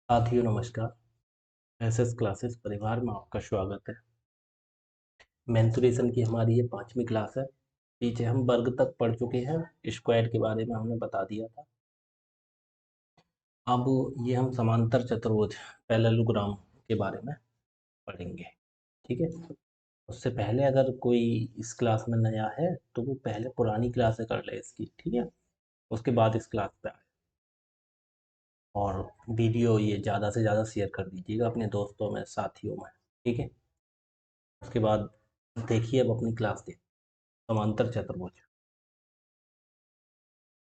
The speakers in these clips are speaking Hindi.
साथियों नमस्कार। एसएस क्लासेस परिवार में आपका स्वागत है। मेंसुरेशन की हमारी ये 5वीं क्लास है। पीछे हम वर्ग तक पढ़ चुके हैं। स्क्वायर के बारे में हमने बता दिया था। अब ये हम समांतर चतुर्भुज पैरेललोग्राम के बारे में पढ़ेंगे। ठीक है। उससे पहले अगर कोई इस क्लास में नया है तो वो पहले पुरानी क्लासें कर ले इसकी। ठीक है। उसके बाद इस क्लास पे आए। और वीडियो ये ज़्यादा से ज़्यादा शेयर कर दीजिएगा अपने दोस्तों में, साथियों में। ठीक है। उसके बाद देखिए, अब अपनी क्लास देखिए। समांतर चतुर्भुज,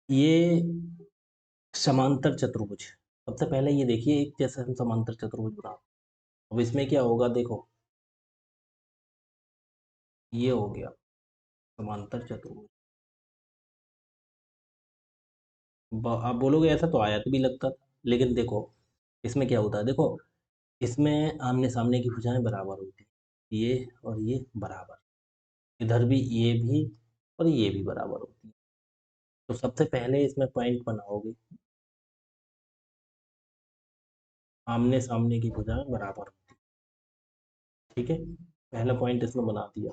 ये समांतर चतुर्भुज। सबसे पहले ये देखिए, एक जैसे हम समांतर चतुर्भुज बना। अब इसमें क्या होगा, देखो ये हो गया समांतर चतुर्भुज। आप बोलोगे ऐसा तो आयत भी लगता था, लेकिन देखो इसमें क्या होता है। देखो इसमें आमने सामने की भुजाएं बराबर होती है, ये और ये बराबर। इधर भी ये भी और ये भी बराबर होती है। तो सबसे पहले इसमें पॉइंट बनाओगे, आमने सामने की भुजाएं बराबर होती है। ठीक है। पहला पॉइंट इसमें बना दिया।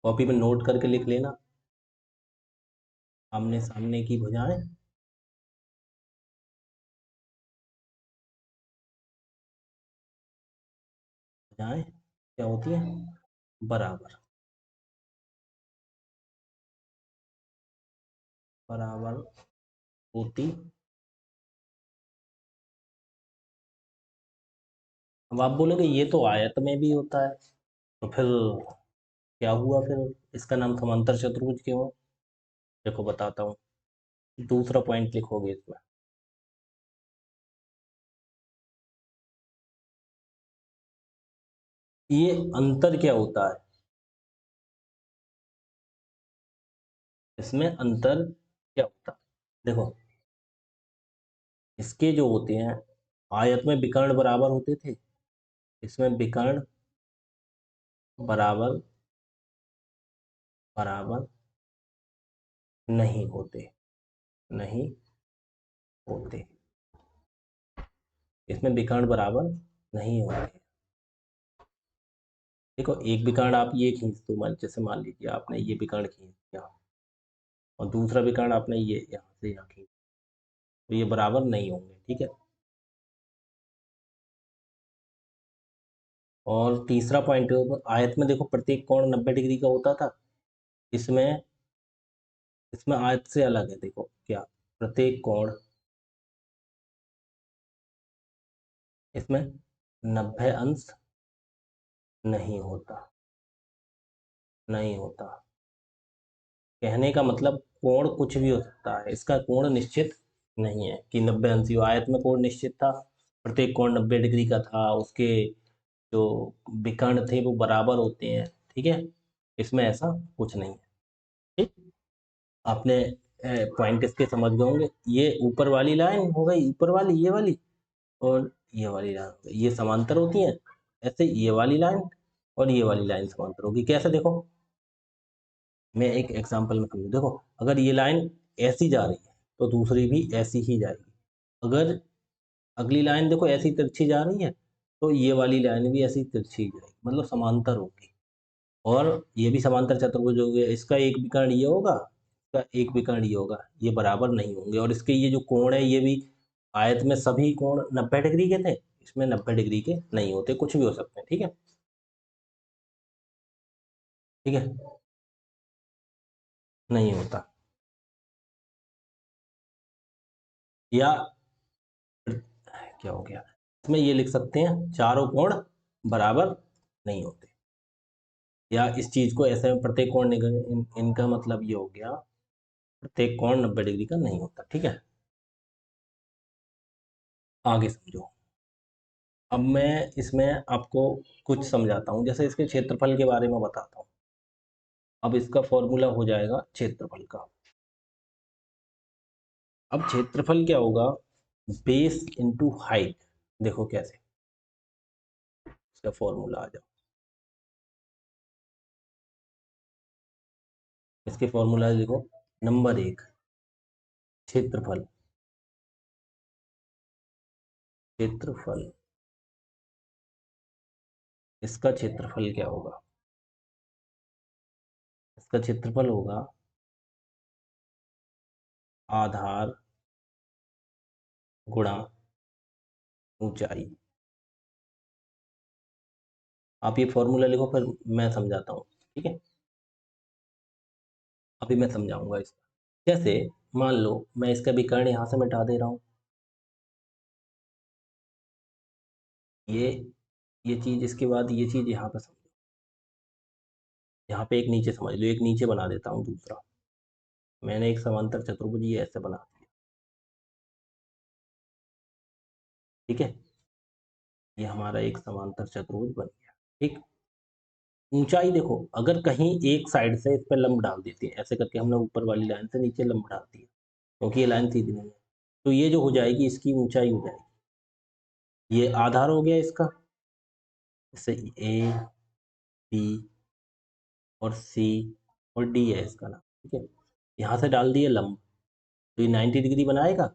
कॉपी में नोट करके लिख लेना, आमने सामने की भुजाएं भुजाएं क्या होती है, बराबर। बराबर होती। अब आप बोलोगे ये तो आयत में भी होता है, तो फिर क्या हुआ, फिर इसका नाम समांतर चतुर्भुज क्यों है? देखो बताता हूँ। दूसरा पॉइंट लिखोगे इसमें, ये अंतर क्या होता है, इसमें अंतर क्या होता है। देखो इसके जो होते हैं, आयत में विकर्ण बराबर होते थे, इसमें विकर्ण बराबर बराबर नहीं होते, नहीं होते। इसमें विकर्ण बराबर नहीं होते। देखो एक विकर्ण आप ये खींच दो, मान जैसे मान लीजिए आपने ये विकर्ण खींच दिया और दूसरा विकर्ण आपने ये यहाँ से यहाँ खींच, तो ये बराबर नहीं होंगे। ठीक है। और तीसरा पॉइंट, आयत में देखो प्रत्येक कोण 90 डिग्री का होता था। इसमें इसमें आयत से अलग है। देखो क्या, प्रत्येक कोण इसमें 90 अंश नहीं होता, नहीं होता। कहने का मतलब कोण कुछ भी हो सकता है, इसका कोण निश्चित नहीं है कि 90 अंश ही हो। आयत में कोण निश्चित था, प्रत्येक कोण 90 डिग्री का था, उसके जो विकर्ण थे वो बराबर होते हैं। ठीक है। इसमें ऐसा कुछ नहीं है। ठीक। आपने पॉइंट इसके समझ गए होंगे। ये ऊपर वाली लाइन हो गई, ऊपर वाली ये वाली, और ये वाली लाइन हो गई, ये समांतर होती हैं। ऐसे ये वाली लाइन और ये वाली लाइन समांतर होगी। कैसे, देखो मैं एक एग्जांपल में समझू। देखो अगर ये लाइन ऐसी जा रही है तो दूसरी भी ऐसी ही जाएगी। अगर अगली लाइन देखो ऐसी तिरछी जा रही है तो ये वाली लाइन भी ऐसी तिरछी जाएगी, मतलब समांतर होगी। और ये भी समांतर चतुर्भुज हो गया। इसका एक विकर्ण ये होगा, इसका एक विकर्ण ये होगा, ये बराबर नहीं होंगे। और इसके ये जो कोण है, ये भी आयत में सभी कोण 90 डिग्री के थे, इसमें 90 डिग्री के नहीं होते, कुछ भी हो सकते हैं। ठीक है। ठीक है, नहीं होता। या क्या हो गया, इसमें ये लिख सकते हैं चारों कोण बराबर नहीं होते। या इस चीज को ऐसे में प्रत्येक कोण इनका मतलब ये हो गया, प्रत्येक कोण 90 डिग्री का नहीं होता। ठीक है। आगे समझो। अब मैं इसमें आपको कुछ समझाता हूँ, जैसे इसके क्षेत्रफल के बारे में बताता हूँ। अब इसका फॉर्मूला हो जाएगा क्षेत्रफल का। अब क्षेत्रफल क्या होगा, बेस इंटू हाइट। देखो कैसे, इसका फॉर्मूला आ जाओ। इसके फॉर्मूला देखो, नंबर 1 क्षेत्रफल क्षेत्रफल, इसका क्षेत्रफल क्या होगा? इसका क्षेत्रफल होगा आधार गुणा ऊंचाई। आप ये फॉर्मूला लिखो, फिर मैं समझाता हूँ, ठीक है? अभी मैं समझाऊंगा इसका। जैसे मान लो मैं इसका विकर्ण यहाँ से मिटा दे रहा हूँ, ये ये चीज, इसके बाद ये चीज यहाँ पे समझो, यहाँ पे एक नीचे समझ लो, एक नीचे बना देता हूँ दूसरा। मैंने एक समांतर चतुर्भुज ये ऐसे बना दिया, ठीक है? ये हमारा एक समांतर चतुर्भुज बन गया, ठीक। ऊंचाई देखो, अगर कहीं एक साइड से इस पर लंब डाल देते हैं, ऐसे करके हमने ऊपर वाली लाइन से नीचे लंब डाल दिया, क्योंकि ये लाइन सीधी नहीं है, तो ये जो हो जाएगी इसकी ऊंचाई हो जाएगी। ये आधार हो गया इसका, जैसे ए बी और सी और डी है इसका नाम, ठीक है? यहाँ से डाल दिए लंब, तो ये 90 डिग्री बनाएगा,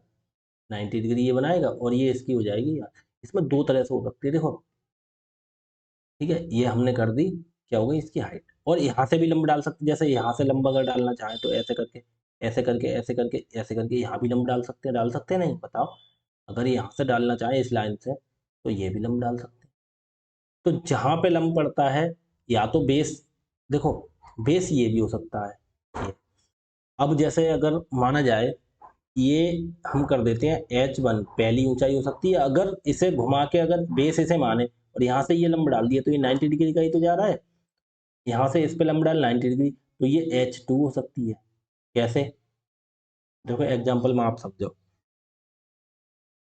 90 डिग्री ये बनाएगा, और ये इसकी हो जाएगी। इसमें दो तरह से हो सकती है, देखो, ठीक है? ये हमने कर दी, क्या हो गई इसकी हाइट। और यहाँ से भी लंब डाल सकते, जैसे यहाँ से लंब अगर डालना चाहे तो ऐसे करके, ऐसे करके, ऐसे करके, ऐसे करके यहाँ भी लंब डाल सकते हैं, डाल सकते हैं नहीं, बताओ? अगर यहाँ से डालना चाहे इस लाइन से, तो ये भी लंब डाल सकते हैं। तो जहाँ पे लंब पड़ता है, या तो बेस, देखो बेस ये भी हो सकता है, ये। अब जैसे अगर माना जाए, ये हम कर देते हैं H1 पहली ऊंचाई हो सकती है, अगर इसे घुमा के अगर बेस इसे माने और यहाँ से ये लंब डाल दिया, तो ये 90 डिग्री का ही तो जा रहा है, यहाँ से इस पे लंब डाल 90 डिग्री, तो ये H2 हो सकती है। कैसे? देखो एग्जाम्पल में आप समझो,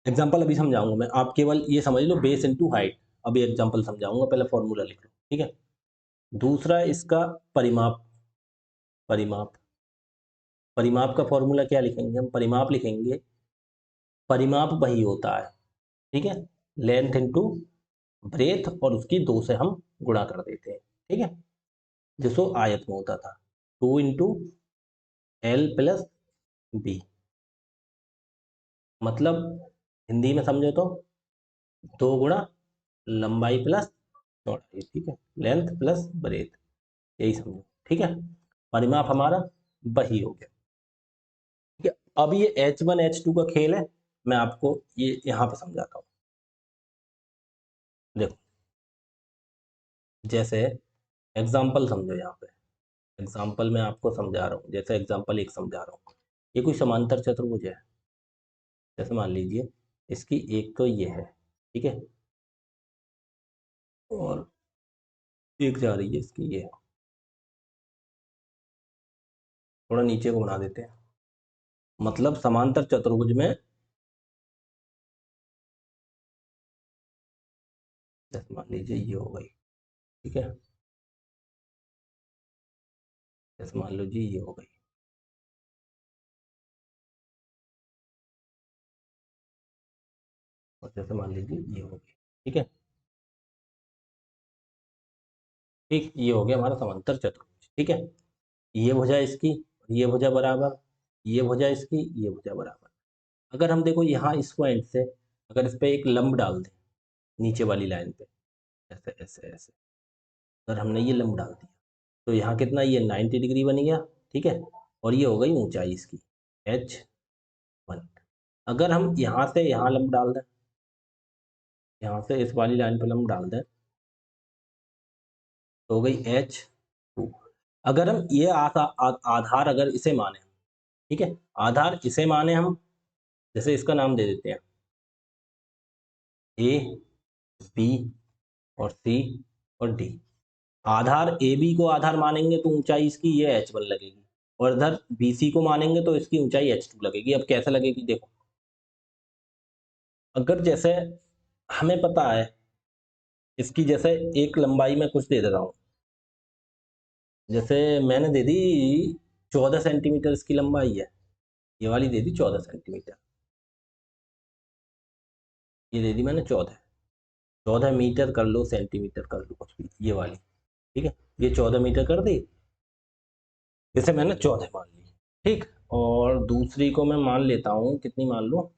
एग्जाम्पल अभी समझाऊंगा मैं, आप केवल ये समझ लो बेस इंटू हाइट। अभी एग्जाम्पल समझाऊंगा, पहले फॉर्मूला लिख लो, ठीक है? दूसरा इसका परिमाप, परिमाप, परिमाप का फॉर्मूला क्या लिखेंगे हम? परिमाप लिखेंगे, परिमाप वही होता है, ठीक है, लेंथ इंटू ब्रेथ, और उसकी 2 से हम गुणा कर देते हैं, ठीक है? जिसको आयत में होता था, 2 इंटू एल प्लस बी, मतलब हिंदी में समझो तो 2 गुणा लंबाई प्लस चौड़ाई, ठीक है, लेंथ प्लस ब्रेथ, यही समझो, ठीक है? परिमाप हमारा वही हो गया, ठीक है? अब ये H1 H2 का खेल है, मैं आपको ये यहाँ पे समझाता हूँ। देखो, जैसे एग्जाम्पल समझो, यहाँ पे एग्जाम्पल मैं आपको समझा रहा हूँ, जैसे एग्जाम्पल एक समझा रहा हूँ। ये कोई समांतर चतुर्भुज है, जैसे मान लीजिए इसकी एक तो ये है, ठीक है, और एक जा रही है इसकी ये, थोड़ा नीचे को बना देते हैं, मतलब समांतर चतुर्भुज में, जैसे मान लीजिए ये हो गई, ठीक है, जैसे मान लो जी ये हो गई, और जैसे मान लीजिए ये हो गई, ठीक है, ठीक, ये हो गया हमारा समांतर चतुर्भुज, ठीक है? ये भुजा इसकी, ये भुजा बराबर, ये भुजा इसकी, ये भुजा बराबर। अगर हम देखो यहाँ इस पॉइंट से अगर इस पे एक लंब डाल दें नीचे वाली लाइन पे, ऐसे ऐसे ऐसे, अगर हमने ये लंब डाल दिया, तो यहाँ कितना, ये 90 डिग्री बन गया, ठीक है? और ये हो गई ऊंचाई इसकी H1। अगर हम यहाँ से यहाँ लंब डाल दें, यहाँ से इस वाली लाइन पे लंब डाल दें, तो हो गई H2। अगर हम ये आधार अगर इसे माने, ठीक है, आधार इसे माने हम, जैसे इसका नाम दे देते हैं ए बी और सी और डी। आधार ए बी को आधार मानेंगे तो ऊंचाई इसकी ये H1 लगेगी, और इधर बी सी को मानेंगे तो इसकी ऊंचाई H2 लगेगी। अब कैसे लगेगी देखो, अगर जैसे हमें पता है इसकी, जैसे एक लंबाई में कुछ दे दे रहा हूँ, जैसे मैंने दे दी 14 सेंटीमीटर इसकी लंबाई है, ये वाली दे दी 14 सेंटीमीटर, ये दे दी मैंने 14 मीटर कर लो, सेंटीमीटर कर लो, कुछ भी, ये वाली, ठीक है, ये 14 मीटर कर दी, जैसे मैंने 14 मान ली, ठीक। और दूसरी को मैं मान लेता हूँ, कितनी मान लो,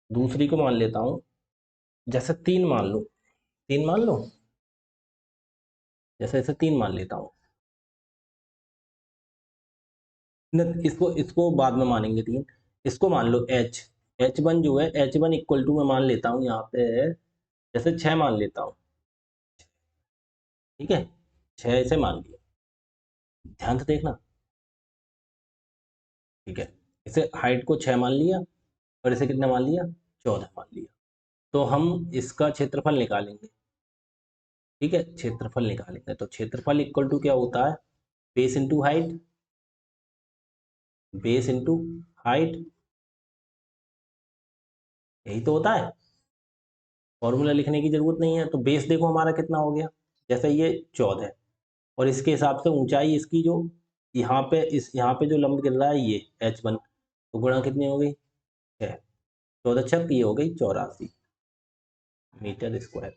दूसरी को मान लेता हूँ, जैसे 3 मान लो, 3 मान लो, जैसे इसे 3 मान लेता हूँ न, इसको इसको बाद में मानेंगे 3। इसको मान लो H1 जो है, H1 इक्वल टू मैं मान लेता हूँ यहाँ पे, जैसे 6 मान लेता हूँ, ठीक है, 6 इसे मान लिया, ध्यान से देखना, ठीक है। इसे हाइट को 6 मान लिया और इसे कितना मान लिया, 14 मान लिया। तो हम इसका क्षेत्रफल निकालेंगे, ठीक है, क्षेत्रफल निकालेंगे। तो क्षेत्रफल इक्वल टू क्या होता है, base into height, base into height, यही तो होता है। फॉर्मूला लिखने की जरूरत नहीं है। तो बेस देखो हमारा कितना हो गया, जैसे ये 14 है, और इसके हिसाब से ऊंचाई इसकी जो यहाँ पे, इस यहाँ पे जो लंब गिर रहा है ये H1, तो गुणा कितनी हो गई, 6, 14 छक ये हो गई 84 मीटर स्क्वायर।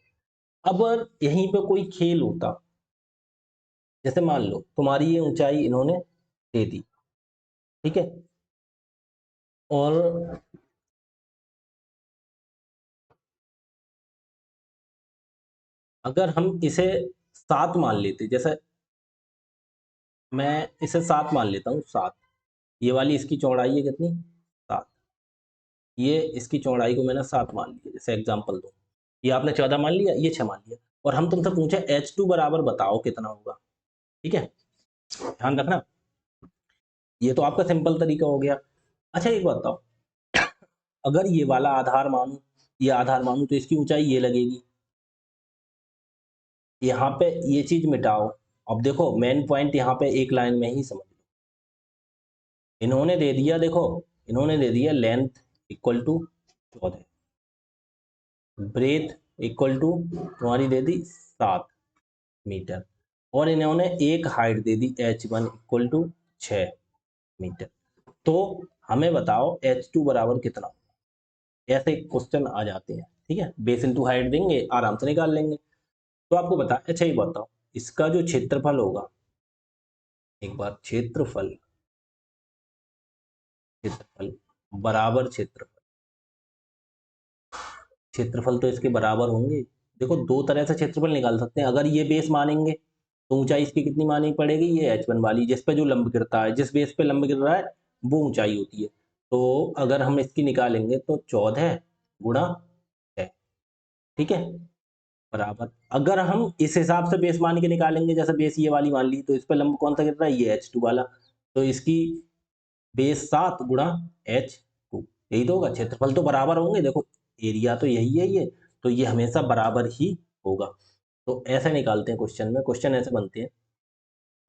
अब यहीं पे कोई खेल होता, जैसे मान लो तुम्हारी ये ऊंचाई इन्होंने दे दी, ठीक है, और अगर हम इसे 7 मान लेते, जैसे मैं इसे 7 मान लेता हूँ, 7, ये वाली इसकी चौड़ाई है कितनी, 7, ये इसकी चौड़ाई को मैंने 7 मान लिया, जैसे एग्जांपल दो, ये आपने 14 मान लिया, ये 6 मान लिया, और हम तुमसे पूछे H2 बराबर बताओ कितना होगा, ठीक है, ध्यान रखना, ये तो आपका सिंपल तरीका हो गया। अच्छा एक बात बताओ, अगर ये वाला आधार मानूं, ये आधार मानूं, तो इसकी ऊंचाई ये लगेगी, यहाँ पे ये चीज मिटाओ। अब देखो मेन पॉइंट यहाँ पे एक लाइन में ही समझ लो, इन्होंने दे दिया, देखो इन्होंने दे दिया length equal to 14, breadth equal to तुम्हारी दे दी 7 मीटर, और इन्होंने एक हाइट दे दी H1 इक्वल टू 6 मीटर। तो हमें बताओ H2 बराबर कितना, ऐसे क्वेश्चन आ जाते हैं, ठीक है, बेस इंटू हाइट देंगे, आराम से निकाल लेंगे। तो आपको बता, अच्छा ये बताओ, इसका जो क्षेत्रफल होगा, एक बार क्षेत्रफल, क्षेत्रफल बराबर क्षेत्रफल, क्षेत्रफल तो इसके बराबर होंगे। देखो दो तरह से क्षेत्रफल निकाल सकते हैं, अगर ये बेस मानेंगे तो ऊंचाई इसकी कितनी माननी पड़ेगी, ये H1 वाली, जिस पे जो लंब गिरता है, जिस बेस पे लंब गिर रहा है वो ऊंचाई होती है। तो अगर हम इसकी निकालेंगे तो 14 गुणा 6, ठीक है, बराबर, अगर हम इस हिसाब से बेस मान के निकालेंगे, जैसे बेस ये वाली मान ली, तो इस पे लंब कौन सा गिर रहा है, ये H2 वाला, तो इसकी बेस 7 गुणा H2, यही तो होगा, क्षेत्रफल तो बराबर होंगे, देखो एरिया तो यही है ये, तो ये हमेशा बराबर ही होगा। तो ऐसे निकालते हैं क्वेश्चन में, क्वेश्चन ऐसे बनते हैं,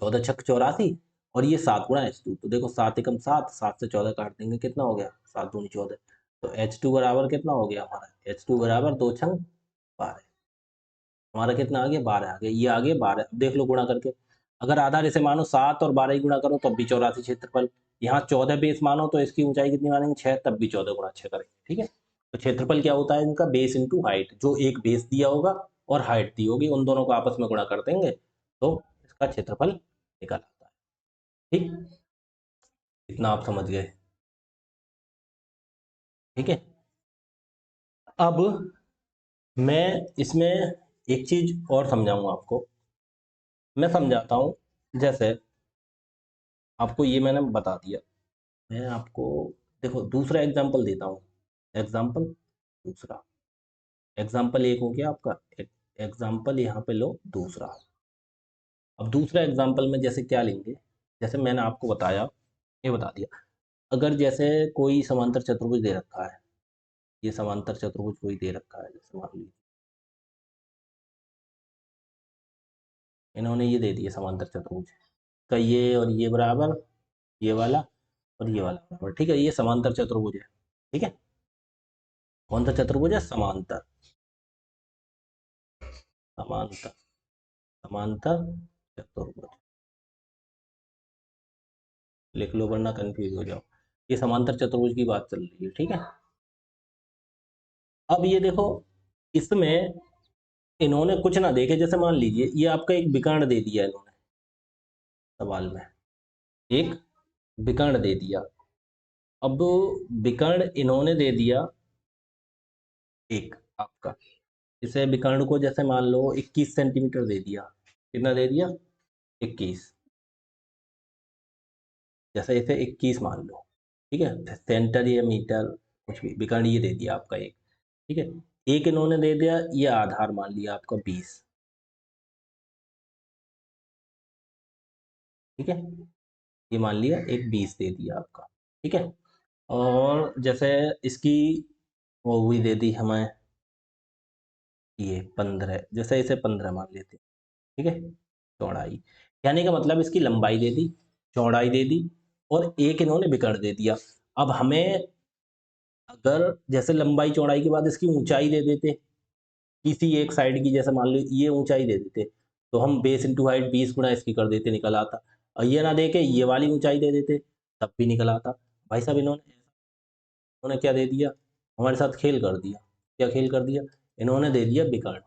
14 छक 84, और ये 7 गुणा H2, तो देखो 7 एकम 7, 7 से 14 काट देंगे, कितना हो गया, 7 दूनी 14, तो H2 बराबर कितना हो गया हमारा, H2 बराबर 2 छंग 12, हमारा कितना आ गया, 12 आ गया, ये आ गया 12, देख लो गुणा करके, अगर आधार इसे मानो 7 और 12 ही गुणा करो तब भी 84 क्षेत्रफल, यहाँ 14 बेस मानो तो इसकी ऊंचाई कितनी मानेंगे, 6, तब भी 14 गुणा 6 करेंगे, ठीक है। तो क्षेत्रफल क्या होता है इनका, बेस इंटू हाइट, जो एक बेस दिया होगा और हाइट दी होगी, उन दोनों को आपस में गुणा कर देंगे तो इसका क्षेत्रफल निकल आता है, ठीक, इतना आप समझ गए, ठीक है। अब मैं इसमें एक चीज और समझाऊंगा आपको, मैं समझाता हूँ, जैसे आपको ये मैंने बता दिया, मैं आपको, देखो दूसरा एग्जांपल देता हूँ, एग्जांपल दूसरा, एग्जांपल एक हो गया आपका, एग्जांपल यहाँ पे लो दूसरा। अब दूसरा एग्जांपल में जैसे क्या लेंगे, जैसे मैंने आपको बताया, ये बता दिया, अगर जैसे कोई समांतर चतुर्भुज दे रखा है, ये समांतर चतुर्भुज कोई दे रखा है, जैसे मान लीजिए इन्होंने ये दे दिया समांतर चतुर्भुज का, ये और ये बराबर, ये वाला और ये वाला बराबर, ठीक है, ये समांतर चतुर्भुज है, ठीक है, कौन सा चतुर्भुज है, समांतर, समांतर, समांतर चतुर्भुज, लिख लो वरना कंफ्यूज हो जाओ, ये समांतर चतुर्भुज की बात चल रही है, ठीक है। अब ये देखो, इसमें इन्होंने कुछ ना देखे, जैसे मान लीजिए ये आपका एक विकर्ण दे दिया इन्होंने सवाल में, एक विकर्ण दे दिया, अब विकर्ण इन्होंने दे दिया एक आपका, इसे विकर्ण को जैसे मान लो 21 सेंटीमीटर दे दिया, कितना दे दिया 21, जैसे इसे 21 मान लो, ठीक है, सेंटर या मीटर कुछ भी, विकर्ण ये दे दिया आपका एक, ठीक है। एक इन्होंने दे दिया, ये आधार मान लिया आपका 20, ठीक है, ये मान लिया एक 20 दे दिया आपका, ठीक है। और जैसे इसकी वो हुई दे दी हमें ये 15, जैसे इसे 15 मान लेते हैं, ठीक है, चौड़ाई, यानी का मतलब इसकी लंबाई दे दी, चौड़ाई दे दी, और एक इन्होंने विकर्ण दे दिया। अब हमें अगर जैसे लंबाई चौड़ाई के बाद इसकी ऊंचाई दे देते, किसी एक साइड की, जैसे मान लो ये ऊंचाई दे देते, तो हम बेस इंटू हाइट 20 गुना इसकी कर देते, निकल आता। और ये ना दे के ये वाली ऊंचाई दे देते, तब भी निकल आता। भाई साहब इन्होंने क्या दे दिया, हमारे साथ खेल कर दिया। क्या खेल कर दिया, इन्होंने दे दिया विकर्ण।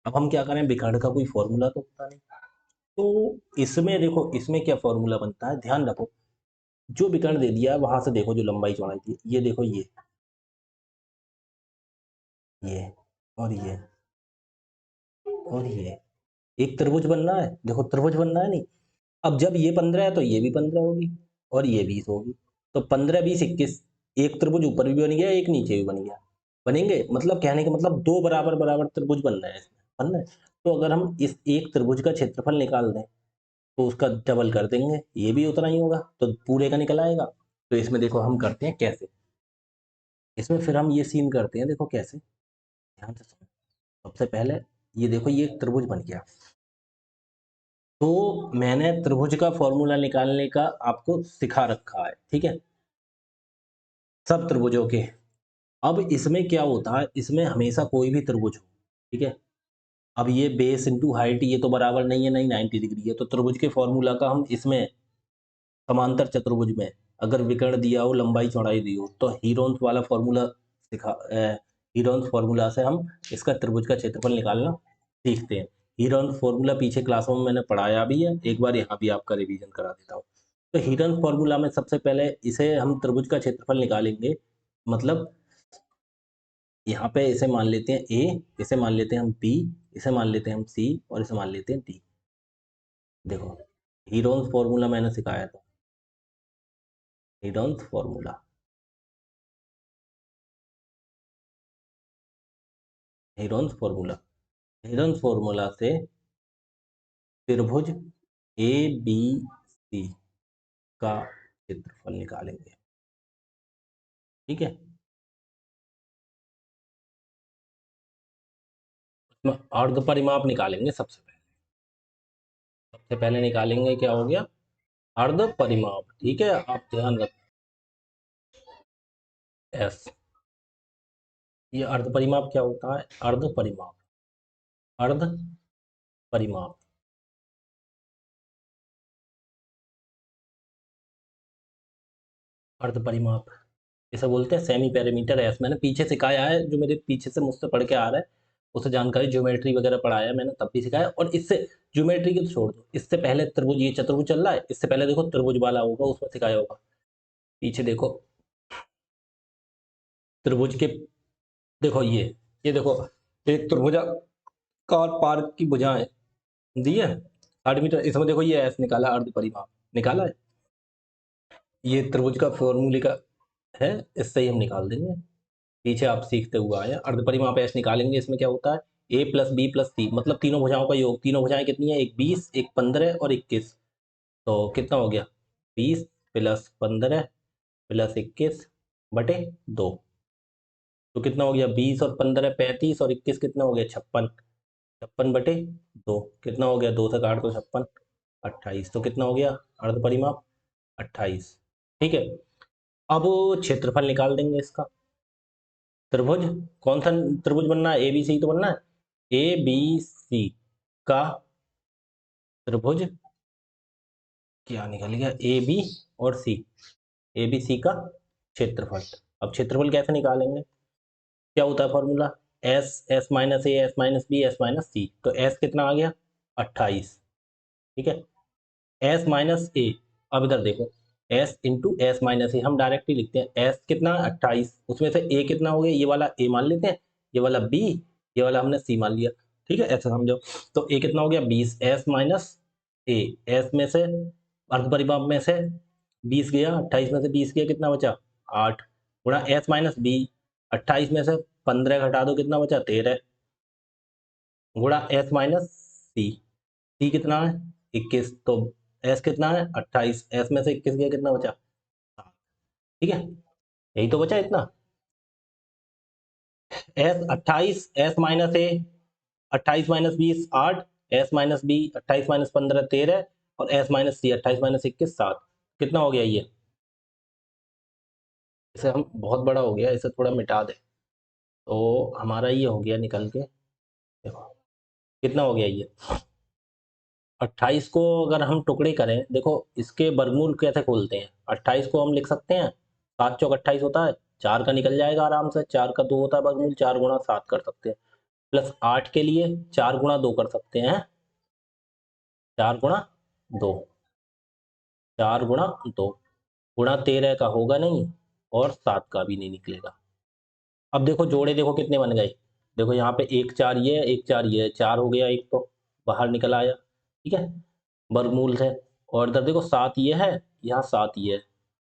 अब हम क्या करें, विकर्ण का कोई फॉर्मूला तो होता नहीं, तो इसमें देखो, इसमें क्या फॉर्मूला बनता है, ध्यान रखो, जो विकर्ण दे दिया है वहां से देखो जो लंबाई चौड़ाई थी, ये देखो ये और ये और ये एक त्रिभुज बनना है, देखो त्रिभुज बनना है नहीं। अब जब ये 15 है तो ये भी 15 होगी और ये 20 होगी, तो 15 20 21, एक त्रिभुज ऊपर भी बन गया, एक नीचे भी बन गया, बनेंगे, मतलब कहने का मतलब दो बराबर बराबर त्रिभुज बनना है इसमें, बनना है। तो अगर हम इस एक त्रिभुज का क्षेत्रफल निकाल दें तो उसका डबल कर देंगे, ये भी उतना ही होगा, तो पूरे का निकल आएगा। तो इसमें देखो हम करते हैं कैसे, इसमें फिर हम ये सीन करते हैं, देखो कैसे, ध्यान से सुनो। सबसे पहले ये देखो, ये एक त्रिभुज बन गया, तो मैंने त्रिभुज का फॉर्मूला निकालने का आपको सिखा रखा है, ठीक है, सब त्रिभुजों के। अब इसमें क्या होता है, इसमें हमेशा कोई भी त्रिभुज हो, ठीक है। अब ये बेस इंटू हाइट ये तो बराबर नहीं है, नहीं 90 डिग्री है, तो त्रिभुज के फॉर्मूला का हम इसमें समांतर चतुर्भुज में अगर विकर्ण दिया हो, लंबाई चौड़ाई दी हो, तो हीरोन्स वाला फॉर्मूला हीरोन्स फॉर्मूला से हम इसका त्रिभुज का क्षेत्रफल निकालना सीखते हैं। हीरोन्स फॉर्मूला पीछे क्लासों में मैंने पढ़ाया भी है, एक बार यहाँ भी आपका रिवीजन करा देता हूँ। तो हीरोन्स फॉर्मूला में सबसे पहले इसे हम त्रिभुज का क्षेत्रफल निकालेंगे, मतलब यहाँ पे इसे मान लेते हैं ए, इसे मान लेते हैं हम बी, इसे मान लेते हैं हम सी, और इसे मान लेते हैं डी। देखो हीरोन्स फॉर्मूला मैंने सिखाया था, Heron's formula, Heron's formula, Heron's formula से त्रिभुज ए बी सी का क्षेत्रफल निकालेंगे, ठीक है। उसमें अर्ध परिमाप निकालेंगे सबसे पहले निकालेंगे, क्या हो गया, अर्ध परिमाप, ठीक है, आप ध्यान रख, एस, ये अर्ध परिमाप क्या होता है, अर्ध परिमाप, अर्ध परिमाप, अर्ध परिमाप इसे बोलते हैं सेमी पेरीमीटर एस। मैंने पीछे सिखाया है, जो मेरे पीछे से मुझसे पढ़ के आ रहा है उसे जानकारी, ज्योमेट्री वगैरह पढ़ाया मैंने, तब भी सिखाया। और इससे ज्योमेट्री की तो छोड़ दो, इससे पहले त्रिभुज, ये चतुर्भुज चल रहा है, इससे पहले देखो त्रिभुज वाला होगा, उसमें सिखाया होगा, पीछे देखो त्रिभुज के, देखो ये देखो, एक त्रिभुजाकार पार्क की भुजाएं दी है 60 मीटर, इसमें देखो ये एस निकाला, अर्ध परिमाप निकाला है, ये त्रिभुज का फॉर्मूले का है, इससे ही हम निकाल देंगे, पीछे आप सीखते हुए आए हैं। अर्ध परिमाप एस निकालेंगे, इसमें क्या होता है, ए प्लस बी प्लस सी, मतलब तीनों भुजाओं का योग, तीनों भुजाएं कितनी है, एक 20, एक 15 और 21, तो कितना हो गया, 20 प्लस 15 प्लस 21 बटे 2, तो कितना हो गया, 20 और 15 35 और 21 कितना हो गया, 56, 56 बटे 2 कितना हो गया, 2 से काट दो 56, 28, तो कितना हो गया अर्ध परिमाप 28, ठीक है। अब क्षेत्रफल निकाल देंगे इसका, त्रिभुज, कौन सा त्रिभुज बनना है, ए बी सी तो बनना है, ए बी सी का त्रिभुज क्या निकल गया, ए बी और सी, ए बी सी का क्षेत्रफल। अब क्षेत्रफल कैसे निकालेंगे, क्या होता है formula, S, S minus A, S minus B, S minus C, तो एस कितना आ गया 28, ठीक है, एस माइनस ए, अब इधर देखो, एस इंटू एस माइनस ए, हम डायरेक्टली लिखते हैं, एस कितना 28, उसमें से ए कितना हो गया, ये वाला ए मान लेते हैं, ये वाला बी, ये वाला हमने सी मान लिया, ठीक है, ऐसा समझो। तो ए कितना हो गया 20, एस माइनस ए, एस में से अर्ध परिमाप में से 20 गया, 28 में से 20 गया, कितना बचा 8, गुणा एस माइनस बी, 28 में से 15 घटा दो, कितना बचा 13, गुणा एस माइनस सी, सी कितना है 21, तो एस कितना है 28, एस में से 21 गया, कितना बचा 7, ठीक है, यही तो बचा इतना। S 28, S minus A 28 minus 20 8, S minus B 28 minus 15 13, और एस माइनस सी 28 माइनस 21 7, कितना हो गया ये, इसे हम बहुत बड़ा हो गया, इसे थोड़ा मिटा दे, तो हमारा ये हो गया निकल के, देखो कितना हो गया ये 28 को अगर हम टुकड़े करें, देखो इसके वर्गमूल कैसे खोलते हैं, 28 को हम लिख सकते हैं 7 चौक 28 होता है, 4 का निकल जाएगा आराम से, 4 का 2 होता है वर्गमूल, 4 गुणा 7 कर सकते हैं, प्लस 8 के लिए 4 गुणा 2 कर सकते हैं, 4 गुणा 2, 4 गुणा 2, गुणा 13 का होगा नहीं, और 7 का भी नहीं निकलेगा। अब देखो जोड़े, देखो कितने बन गए, देखो यहाँ पे 1 4 ये है, 1 4 ये है, 4 हो गया, एक तो बाहर निकल आया, ठीक है, वर्गमूल से, और इधर देखो 7 ये है, यहाँ 7 ये है,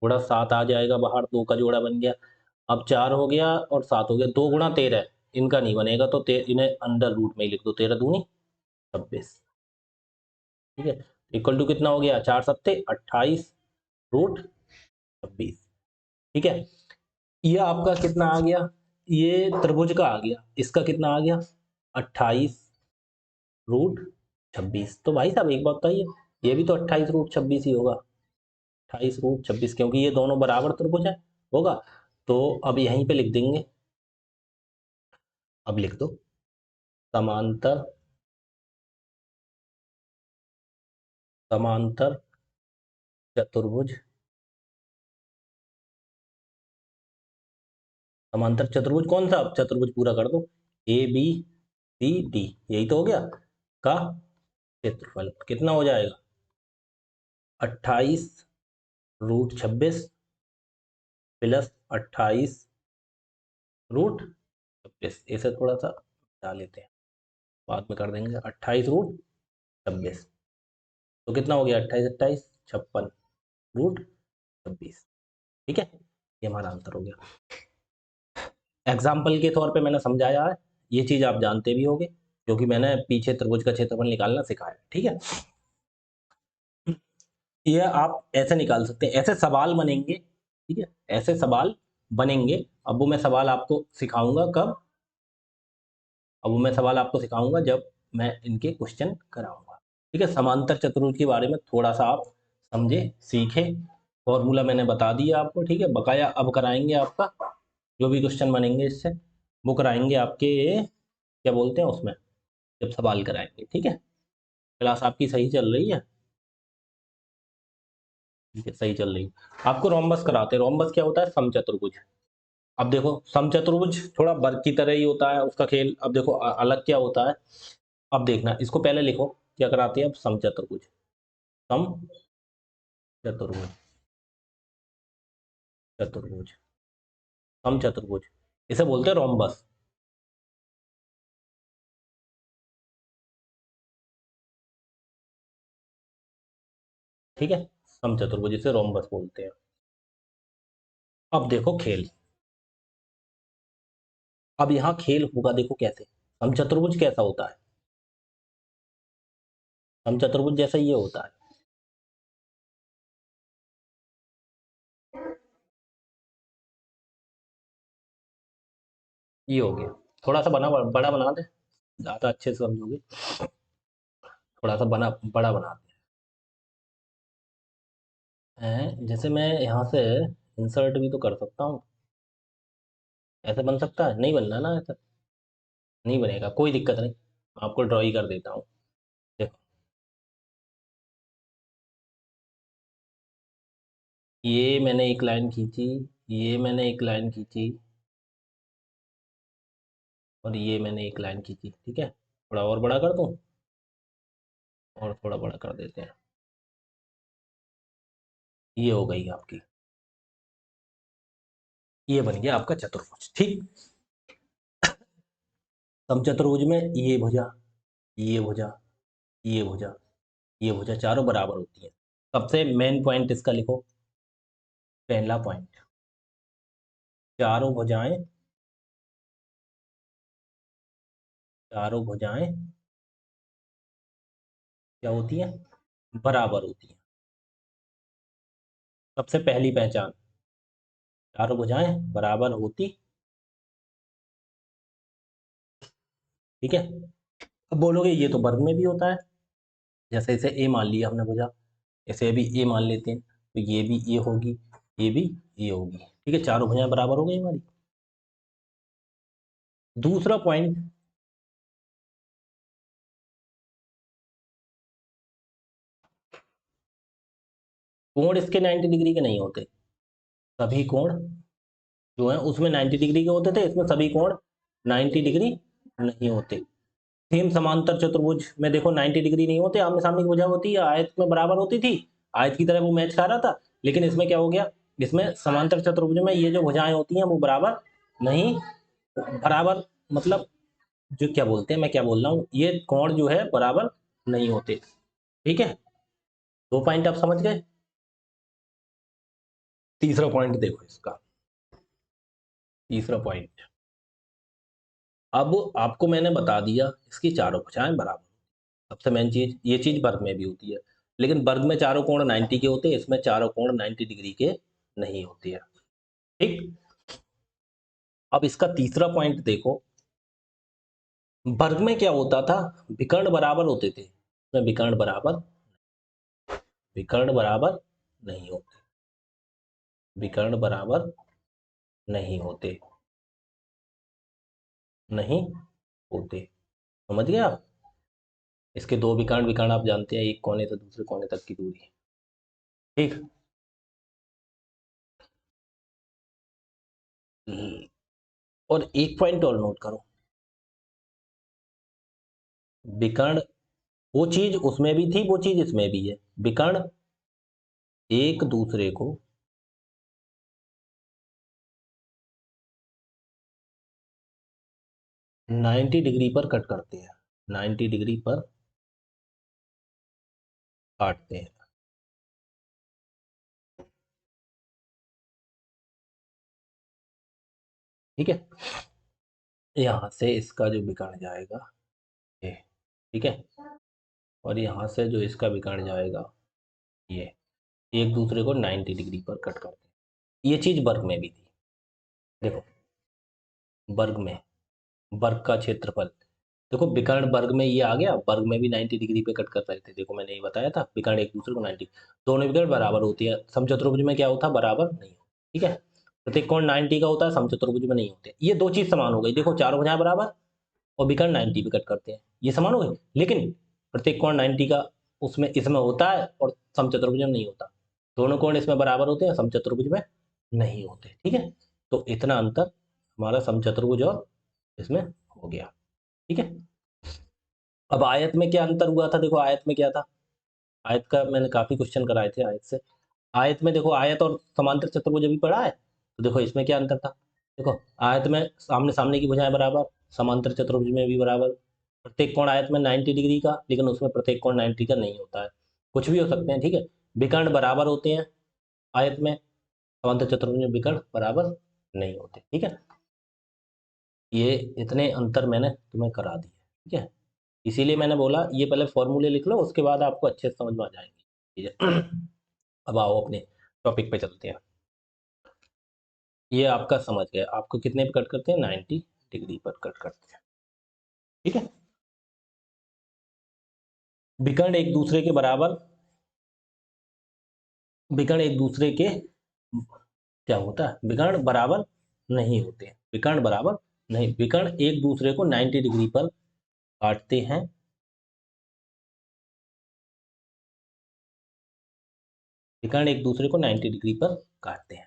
गुणा 7 आ जाएगा बाहर, 2 का जोड़ा बन गया, अब 4 हो गया और 7 हो गया, 2 गुणा 13, इनका नहीं बनेगा, तो इन्हें अंडर रूट में ही लिख दो, 13 दूनी 26, ठीक है, इक्वल टू कितना हो गया 4 सत्ते 28 रूट 26, ठीक है, ये आपका कितना आ गया, ये त्रिभुज का आ गया, इसका कितना आ गया 28 रूट 26, तो भाई साहब एक बात बताइए, ये भी तो 28 रूट 26 ही होगा, 28 रूट 26, क्योंकि ये दोनों बराबर त्रिभुज है, होगा, तो अब यहीं पे लिख देंगे, अब लिख दो समांतर, समांतर चतुर्भुज, समांतर चतुर्भुज कौन सा, अब चतुर्भुज पूरा कर दो, ए बी सी डी, यही तो हो गया, का क्षेत्रफल कितना हो जाएगा 28 रूट 26 प्लस 28 रूट 26, इसे थोड़ा सा डाल लेते हैं, बाद में कर देंगे, 28 रूट 26, तो कितना हो गया 28 28 56 रूट 26, ठीक है, ये हमारा आंसर हो गया। एग्जाम्पल के तौर पे मैंने समझाया है, ये चीज आप जानते भी होंगे, क्योंकि मैंने पीछे त्रिभुज का क्षेत्रफल निकालना सिखाया, ठीक है, ये आप ऐसे निकाल सकते हैं, ऐसे सवाल बनेंगे, ठीक है, ऐसे सवाल बनेंगे, अब वो मैं सवाल आपको सिखाऊंगा कब, अब वो मैं सवाल आपको सिखाऊंगा जब मैं इनके क्वेश्चन कराऊंगा, ठीक है, समांतर चतुर्भुज के बारे में थोड़ा सा आप समझे सीखे, फॉर्मूला मैंने बता दिया आपको, ठीक है, बकाया अब कराएंगे आपका जो भी क्वेश्चन बनेंगे इससे, वो कराएंगे आपके, क्या बोलते हैं उसमें, जब सवाल कराएंगे, ठीक है, क्लास आपकी सही चल रही है, ठीक है, सही चल रही है, आपको रोम्बस कराते हैं, रोम्बस क्या होता है समचतुर्भुज, अब देखो समचतुर्भुज थोड़ा वर्ग की तरह ही होता है उसका खेल, अब देखो अलग क्या होता है, अब देखना इसको पहले लिखो, क्या कराते हैं अब समचतुर्भुज, सम चतुर्भुज, चतुर्भुज, समचतुर्भुज, इसे बोलते हैं रोम्बस, ठीक है, समचतुर्भुज इसे रोम्बस बोलते हैं। अब देखो खेल, अब यहाँ खेल होगा, देखो कैसे, समचतुर्भुज कैसा होता है, समचतुर्भुज जैसा ये होता है, ये हो गया, थोड़ा सा बना बड़ा बना दे, ज्यादा अच्छे से समझोगे, थोड़ा सा बना बड़ा बना दे, जैसे मैं यहाँ से इंसर्ट भी तो कर सकता हूँ, ऐसे बन सकता है, नहीं बनना ना ऐसा, नहीं बनेगा, कोई दिक्कत नहीं, आपको ड्रॉ ही कर देता हूँ, देखो ये मैंने एक लाइन खींची, ये मैंने एक लाइन खींची, और ये मैंने एक लाइन खींची, ठीक है, थोड़ा और बड़ा कर दूं, और थोड़ा बड़ा कर देते हैं, ये हो गई आपकी, ये बन गया आपका चतुर्भुज, ठीक, समचतुर्भुज में ये भुजा, ये भुजा, ये भुजा, ये भुजा चारों बराबर होती है। सबसे मेन पॉइंट इसका लिखो, पहला पॉइंट, चारों भुजाएं, चारों भुजाएं क्या होती है? बराबर होती है। सबसे पहली पहचान, चारों भुजाएं बराबर होती, ठीक है। अब बोलोगे ये तो वर्ग में भी होता है, जैसे इसे ए मान लिया हमने भुजा, इसे भी ए मान लेते हैं, तो ये भी ए होगी, ये भी ए होगी, ठीक है, चारों भुजाएं बराबर हो गई हमारी। दूसरा पॉइंट, कोण इसके 90 डिग्री के नहीं होते, सभी कोण जो है उसमें 90 डिग्री के होते थे, इसमें सभी कोण 90 डिग्री नहीं होते। सेम समांतर चतुर्भुज में देखो 90 डिग्री नहीं होते, आमने सामने की भुजा होती है, आयत में बराबर होती थी, आयत की तरह वो मैच खा रहा था, लेकिन इसमें क्या हो गया, इसमें समांतर चतुर्भुज में ये जो भुजाएं होती हैं वो बराबर नहीं, बराबर मतलब जो क्या बोलते हैं, मैं क्या बोल रहा हूँ, ये कोण जो है बराबर नहीं होते, ठीक है। दो पॉइंट आप समझ गए। तीसरा पॉइंट देखो इसका, तीसरा पॉइंट, अब आपको मैंने बता दिया इसकी चारों भुजाएं बराबर, सबसे मेन चीज, ये चीज वर्ग में भी होती है, लेकिन वर्ग में चारों कोण 90 के होते हैं, इसमें चारों कोण 90 डिग्री के नहीं होते हैं, ठीक। अब इसका तीसरा पॉइंट देखो, वर्ग में क्या होता था, विकर्ण बराबर होते थे, इसमें विकर्ण बराबर, विकर्ण बराबर नहीं होते, विकर्ण बराबर नहीं होते, नहीं होते, समझ गए आप। इसके दो विकर्ण, विकर्ण आप जानते हैं, एक कोने से दूसरे कोने तक की दूरी, ठीक। और एक पॉइंट और नोट करो, विकर्ण, वो चीज उसमें भी थी, वो चीज इसमें भी है, विकर्ण एक दूसरे को 90 डिग्री पर कट करते हैं, 90 डिग्री पर काटते हैं, ठीक है। यहां से इसका जो विकर्ण जाएगा ये, ठीक है, और यहां से जो इसका विकर्ण जाएगा ये, एक दूसरे को 90 डिग्री पर कट करते हैं। ये चीज वर्ग में भी थी, देखो, वर्ग में, वर्ग का क्षेत्रफल, देखो विकर्ण वर्ग में ये आ गया, वर्ग में भी 90 डिग्री पे कट कर रहे थे, देखो मैंने ये बताया था, विकर्ण एक दूसरे को 90, दोनों विकर्ण बराबर होती है, समचतुर्भुज में क्या होता है, बराबर नहीं होता, ठीक है। प्रत्येक कोण 90 का होता है, समचतुर्भुज में नहीं होते, ये दो चीज समान हो गई, देखो चारों भुजाएं बराबर और विकर्ण 90 पे कट करते हैं, ये समान हो गए, लेकिन प्रत्येक कोण 90 का उसमें इसमें होता है और समचतुर्भुज में नहीं होता, दोनों कोण इसमें बराबर होते हैं, समचतुर्भुज में नहीं होते, ठीक है। तो इतना अंतर हमारा समचतुर्भुज और इसमें हो गया, ठीक है। अब आयत में क्या अंतर हुआ था, देखो आयत में क्या था, आयत का मैंने काफी क्वेश्चन कराए थे आयत से, आयत में देखो, आयत और समांतर चतुर्भुज अभी पढ़ा है, तो देखो इसमें क्या अंतर था, देखो आयत में सामने सामने की भुजाएं बराबर, समांतर चतुर्भुज में भी बराबर, प्रत्येक कोण आयत में 90 डिग्री का, लेकिन उसमें प्रत्येक कोण 90 का नहीं होता है, कुछ भी हो सकते हैं, ठीक है। विकर्ण बराबर होते हैं आयत में, समांतर चतुर्भुज में विकर्ण बराबर नहीं होते, ठीक है। ये इतने अंतर मैंने तुम्हें करा दिए, ठीक है, इसीलिए मैंने बोला ये पहले फॉर्मूले लिख लो, उसके बाद आपको अच्छे से समझ में आ जाएंगे, ठीक है। अब आओ अपने टॉपिक पे चलते हैं। ये आपका समझ गए, आपको कितने पे कट करते हैं, 90 डिग्री पर कट करते हैं, ठीक है। विकर्ण एक दूसरे के बराबर, विकर्ण एक दूसरे के क्या होता है, विकर्ण बराबर नहीं होते हैं, विकर्ण बराबर नहीं, विकर्ण एक दूसरे को 90 डिग्री पर काटते हैं, विकर्ण एक दूसरे को 90 डिग्री पर काटते हैं,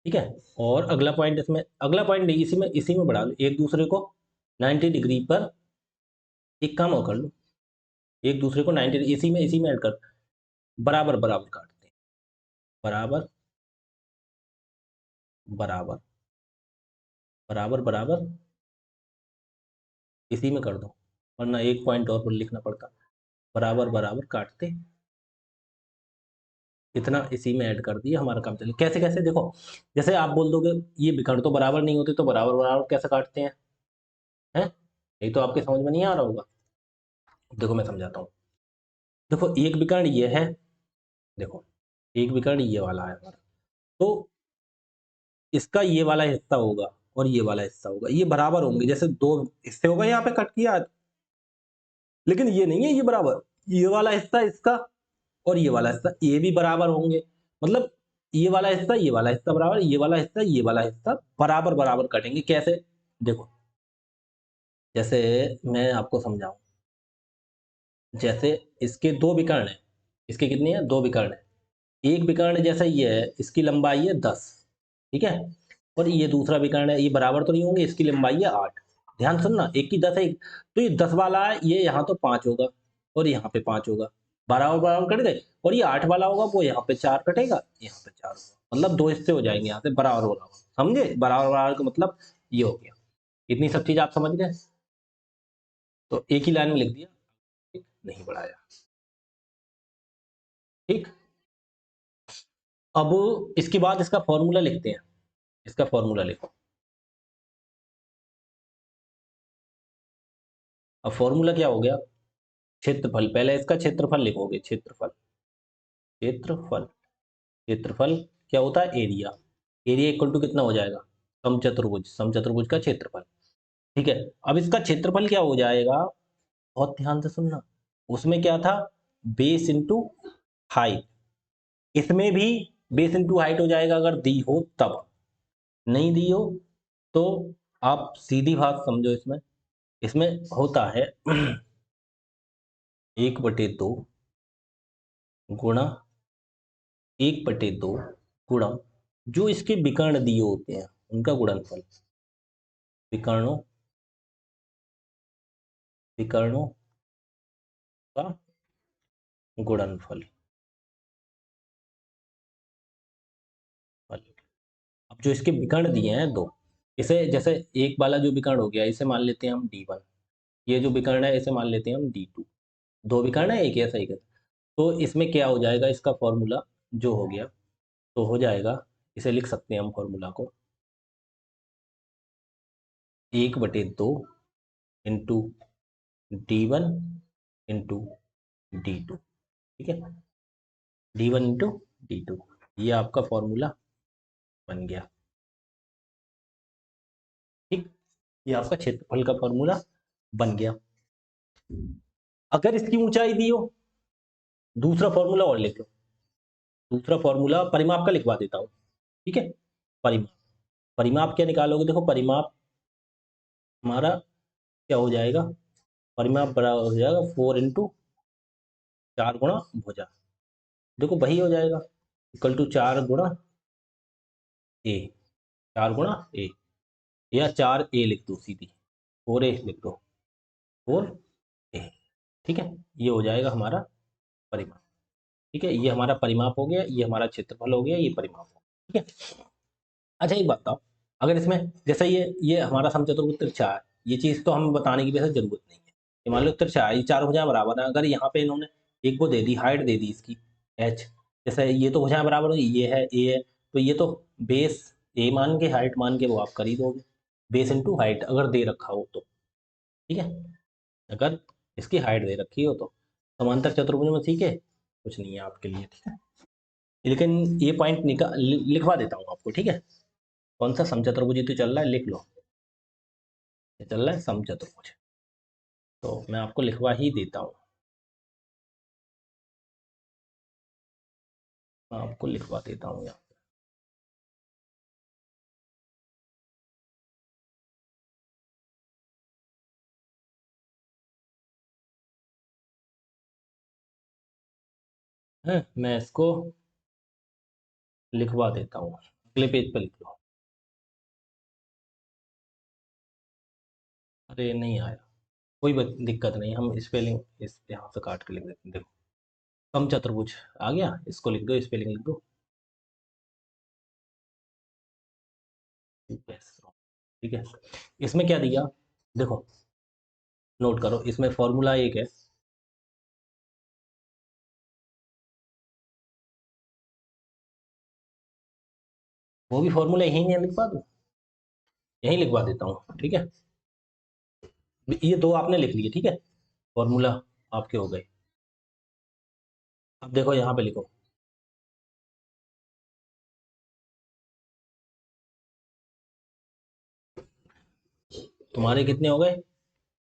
ठीक है। और अगला पॉइंट इसमें, अगला पॉइंट नहीं, इसी में बढ़ा लो, एक दूसरे को 90 डिग्री पर, एक काम और कर लो, एक दूसरे को 90, इसी में ऐड कर, बराबर बराबर काटते हैं, बराबर बराबर, बराबर बराबर इसी में कर दो, वरना एक पॉइंट और लिखना पड़ता। बराबर बराबर काटते, इतना इसी में ऐड कर दिया, हमारा काम चले। कैसे कैसे देखो, जैसे आप बोल दोगे ये विकर्ण तो बराबर नहीं होते, तो बराबर बराबर कैसे काटते हैं? हैं, यही तो आपके समझ में नहीं आ रहा होगा। देखो मैं समझाता हूँ। देखो एक विकर्ण ये है, देखो एक विकर्ण ये वाला है हमारा, तो इसका ये वाला हिस्सा होगा और ये वाला हिस्सा होगा, ये बराबर होंगे, जैसे दो हिस्से होगा यहाँ पे कट किया, लेकिन ये नहीं है ये बराबर, ये वाला हिस्सा इसका और ये वाला हिस्सा ये भी बराबर होंगे, मतलब ये वाला हिस्सा ये वाला हिस्सा बराबर, ये वाला हिस्सा ये वाला हिस्सा बराबर बराबर कटेंगे। कैसे? देखो जैसे मैं आपको समझाऊं, जैसे इसके दो विकर्ण हैं, इसके कितने हैं? दो विकर्ण हैं। एक विकर्ण जैसा ये है, इसकी लंबाई है 10, ठीक है, और ये दूसरा विकर्ण है, ये बराबर तो नहीं होंगे, इसकी लंबाई है 8। ध्यान सुनना, एक की 10 है, तो ये 10 वाला है, ये यहाँ तो 5 होगा और यहाँ पे 5 होगा, बराबर बराबर कट गए। और ये 8 वाला होगा, वो यहाँ पे 4 कटेगा, यहाँ पे 4 होगा, मतलब दो हिस्से हो जाएंगे यहाँ से बराबर बराबर। समझे? बराबर बराबर का मतलब ये हो गया। इतनी सब चीज आप समझ गए, तो एक ही लाइन में लिख दिया, ठीक, नहीं बढ़ाया। ठीक, अब इसके बाद इसका फॉर्मूला लिखते हैं, इसका फॉर्मूला लिखो। अब फॉर्मूला क्या हो गया? क्षेत्रफल, पहले इसका क्षेत्रफल लिखोगे, क्षेत्रफल, क्षेत्रफल, क्षेत्रफल क्या होता है? एरिया। एरिया इक्वल टू कितना हो जाएगा? समचतुर्भुज, समचतुर्भुज का क्षेत्रफल। ठीक है, अब इसका क्षेत्रफल क्या हो जाएगा? बहुत ध्यान से सुनना, उसमें क्या था? Base into height. इसमें भी बेस इंटू हाइट हो जाएगा अगर दी हो तब, नहीं दी हो तो आप सीधी बात समझो, इसमें इसमें होता है 1/2 गुणा 1/2 गुणा जो इसके विकर्ण दिए होते हैं उनका गुणनफल, विकर्णों, विकर्णों का गुणनफल। अब जो इसके विकर्ण दिए हैं दो, इसे जैसे एक वाला जो विकर्ण हो गया, इसे मान लेते हैं हम D1, ये जो विकर्ण है इसे मान लेते हैं हम D2। दो विकर्ण है, एक ऐसा एक ऐसा। तो इसमें क्या हो जाएगा? इसका फॉर्मूला जो हो गया, तो हो जाएगा, इसे लिख सकते हैं हम फॉर्मूला को, 1/2 इंटू D1 इंटू D2, ठीक है, D1 इंटू D2, ये आपका फॉर्मूला बन गया। ठीक, ये आपका क्षेत्रफल का फॉर्मूला बन गया। अगर इसकी ऊंचाई दी हो, दूसरा फॉर्मूला और लिख लो, दूसरा फॉर्मूला परिमाप का लिखवा देता हूं, ठीक है। परिमाप, परिमाप क्या निकालोगे? देखो परिमाप हमारा क्या हो जाएगा? परिमाप बराबर हो जाएगा 4 गुणा भुजा, देखो वही हो जाएगा, इक्वल टू 4 गुणा ए, 4 गुणा ए, या 4A लिख दो सीधी, 4A लिख दो, 4A, ठीक है, ये हो जाएगा हमारा परिमाप। ठीक है, ये हमारा परिमाप हो गया, ये हमारा क्षेत्रफल हो गया, ये परिमाप हो गया, ठीक है। अच्छा एक बात बताओ, अगर इसमें जैसे ये हमारा समचतुर्भुज तिरछा है, ये चीज तो हमें बताने की वैसे जरूरत नहीं है, ये मान लो तिरछा है, ये चार भुजाएं बराबर है, अगर यहाँ पे इन्होंने एक वो दे दी, हाइट दे दी इसकी h, जैसे ये तो भुजाएं बराबर होगी, ये है a है, तो ये तो बेस a मान के हाइट मान के वो आप कर ही दोगे, बेस इंटू हाइट अगर दे रखा हो तो, ठीक है, अगर इसकी हाइट दे रखी हो तो समांतर चतुर्भुज में, ठीक है, कुछ नहीं है आपके लिए, ठीक है, लेकिन ये पॉइंट लिखवा देता हूँ आपको, ठीक है। कौन सा? समचतुर्भुज ही तो चल रहा है, लिख लो, ये चल रहा है समचतुर्भुज, तो मैं आपको लिखवा ही देता हूँ, मैं आपको लिखवा देता हूँ यहाँ है, मैं इसको लिखवा देता हूँ, अगले पेज पे लिख लो। अरे नहीं आया, कोई दिक्कत नहीं, हम स्पेलिंग इस यहाँ से काट के लिख देते हैं, देखो समचतुर्भुज आ गया, इसको लिख दो, स्पेलिंग लिख दो, ठीक है। इसमें क्या दिया? देखो नोट करो, इसमें फॉर्मूला एक है, वो भी फॉर्मूला यही नहीं लिखवा दूँ, यही लिखवा देता हूँ, ठीक है। ये दो आपने लिख लिए, ठीक है, फॉर्मूला आपके हो गए। अब देखो यहाँ पे लिखो, तुम्हारे कितने हो गए,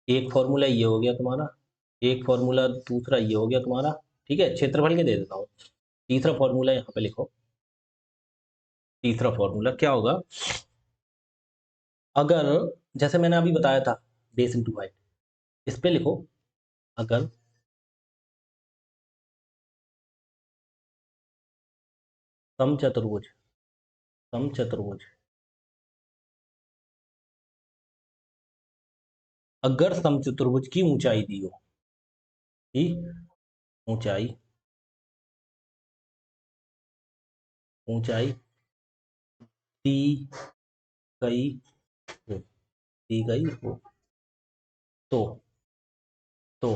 एक फॉर्मूला ये हो गया तुम्हारा, एक फॉर्मूला दूसरा ये हो गया तुम्हारा, ठीक है, क्षेत्रफल के दे देता हूँ। तीसरा फॉर्मूला यहाँ पे लिखो, तीसरा फॉर्मूला क्या होगा, अगर जैसे मैंने अभी बताया था बेस इंटू हाइट, इस पे लिखो, अगर समचतुर्भुज, समचतुर्भुज अगर समचतुर्भुज की ऊंचाई दी हो, की ऊंचाई, ऊंचाई दी गई हो, दी गई हो, तो तो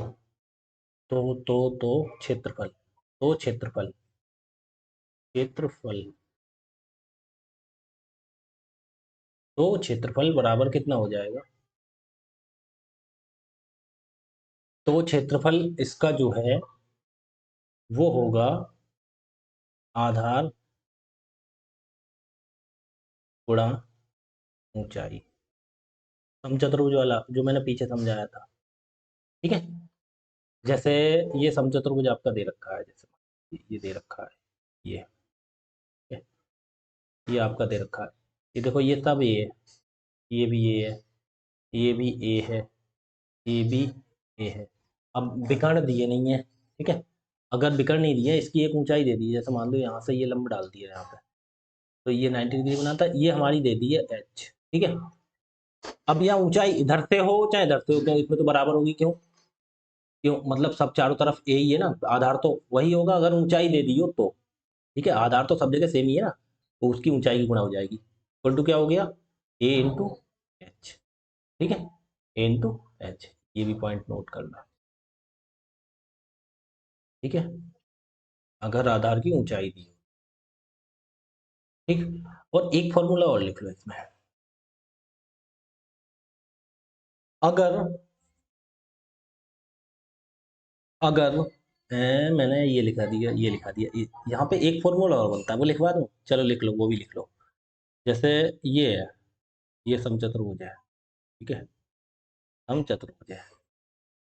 तो क्षेत्रफल, तो क्षेत्रफल, क्षेत्रफल, तो क्षेत्रफल बराबर कितना हो जाएगा, तो क्षेत्रफल इसका जो है वो होगा आधार गुणा ऊंचाई, समचतुर्भुज वाला जो मैंने पीछे समझाया था, ठीक है। जैसे ये समचतुर्भुज आपका दे रखा है, जैसे ये दे रखा है, ये ठीक है? ये आपका दे रखा है, ये देखो ये सब ए है, ये भी ए है, ये भी ए है, ये भी ए है। अब विकर्ण दिए नहीं है, ठीक है, अगर विकर्ण नहीं दिया, इसकी एक ऊंचाई दे दी है, जैसे मान लो यहाँ से ये लंब डाल दिया यहाँ पे, तो ये 90 डिग्री बनाता है, ये हमारी दे दी है एच, ठीक है। अब यहाँ ऊंचाई इधर से हो चाहे इधर से हो, क्यों इसमें तो बराबर होगी, क्यों, क्यों मतलब सब चारों तरफ ए ही है ना, आधार तो वही होगा, अगर ऊंचाई दे दी हो तो, ठीक है, आधार तो सब जगह सेम ही है ना, तो उसकी ऊंचाई की गुणा हो जाएगी, इक्वल टू क्या हो गया, ए इंटू एच, ठीक है, ए इंटू एच, ये भी पॉइंट नोट करना, ठीक है, अगर आधार की ऊंचाई दी हो, ठीक। और एक फॉर्मूला और लिख लो इसमें, अगर अगर मैंने ये लिखा दिया, ये लिखा दिया, यहाँ पे एक फॉर्मूला और बनता है, वो लिखवा दूँ, चलो लिख लो, वो भी लिख लो। जैसे ये है, ये समचतुर्भुज है, ठीक है, समचतुर्भुज है,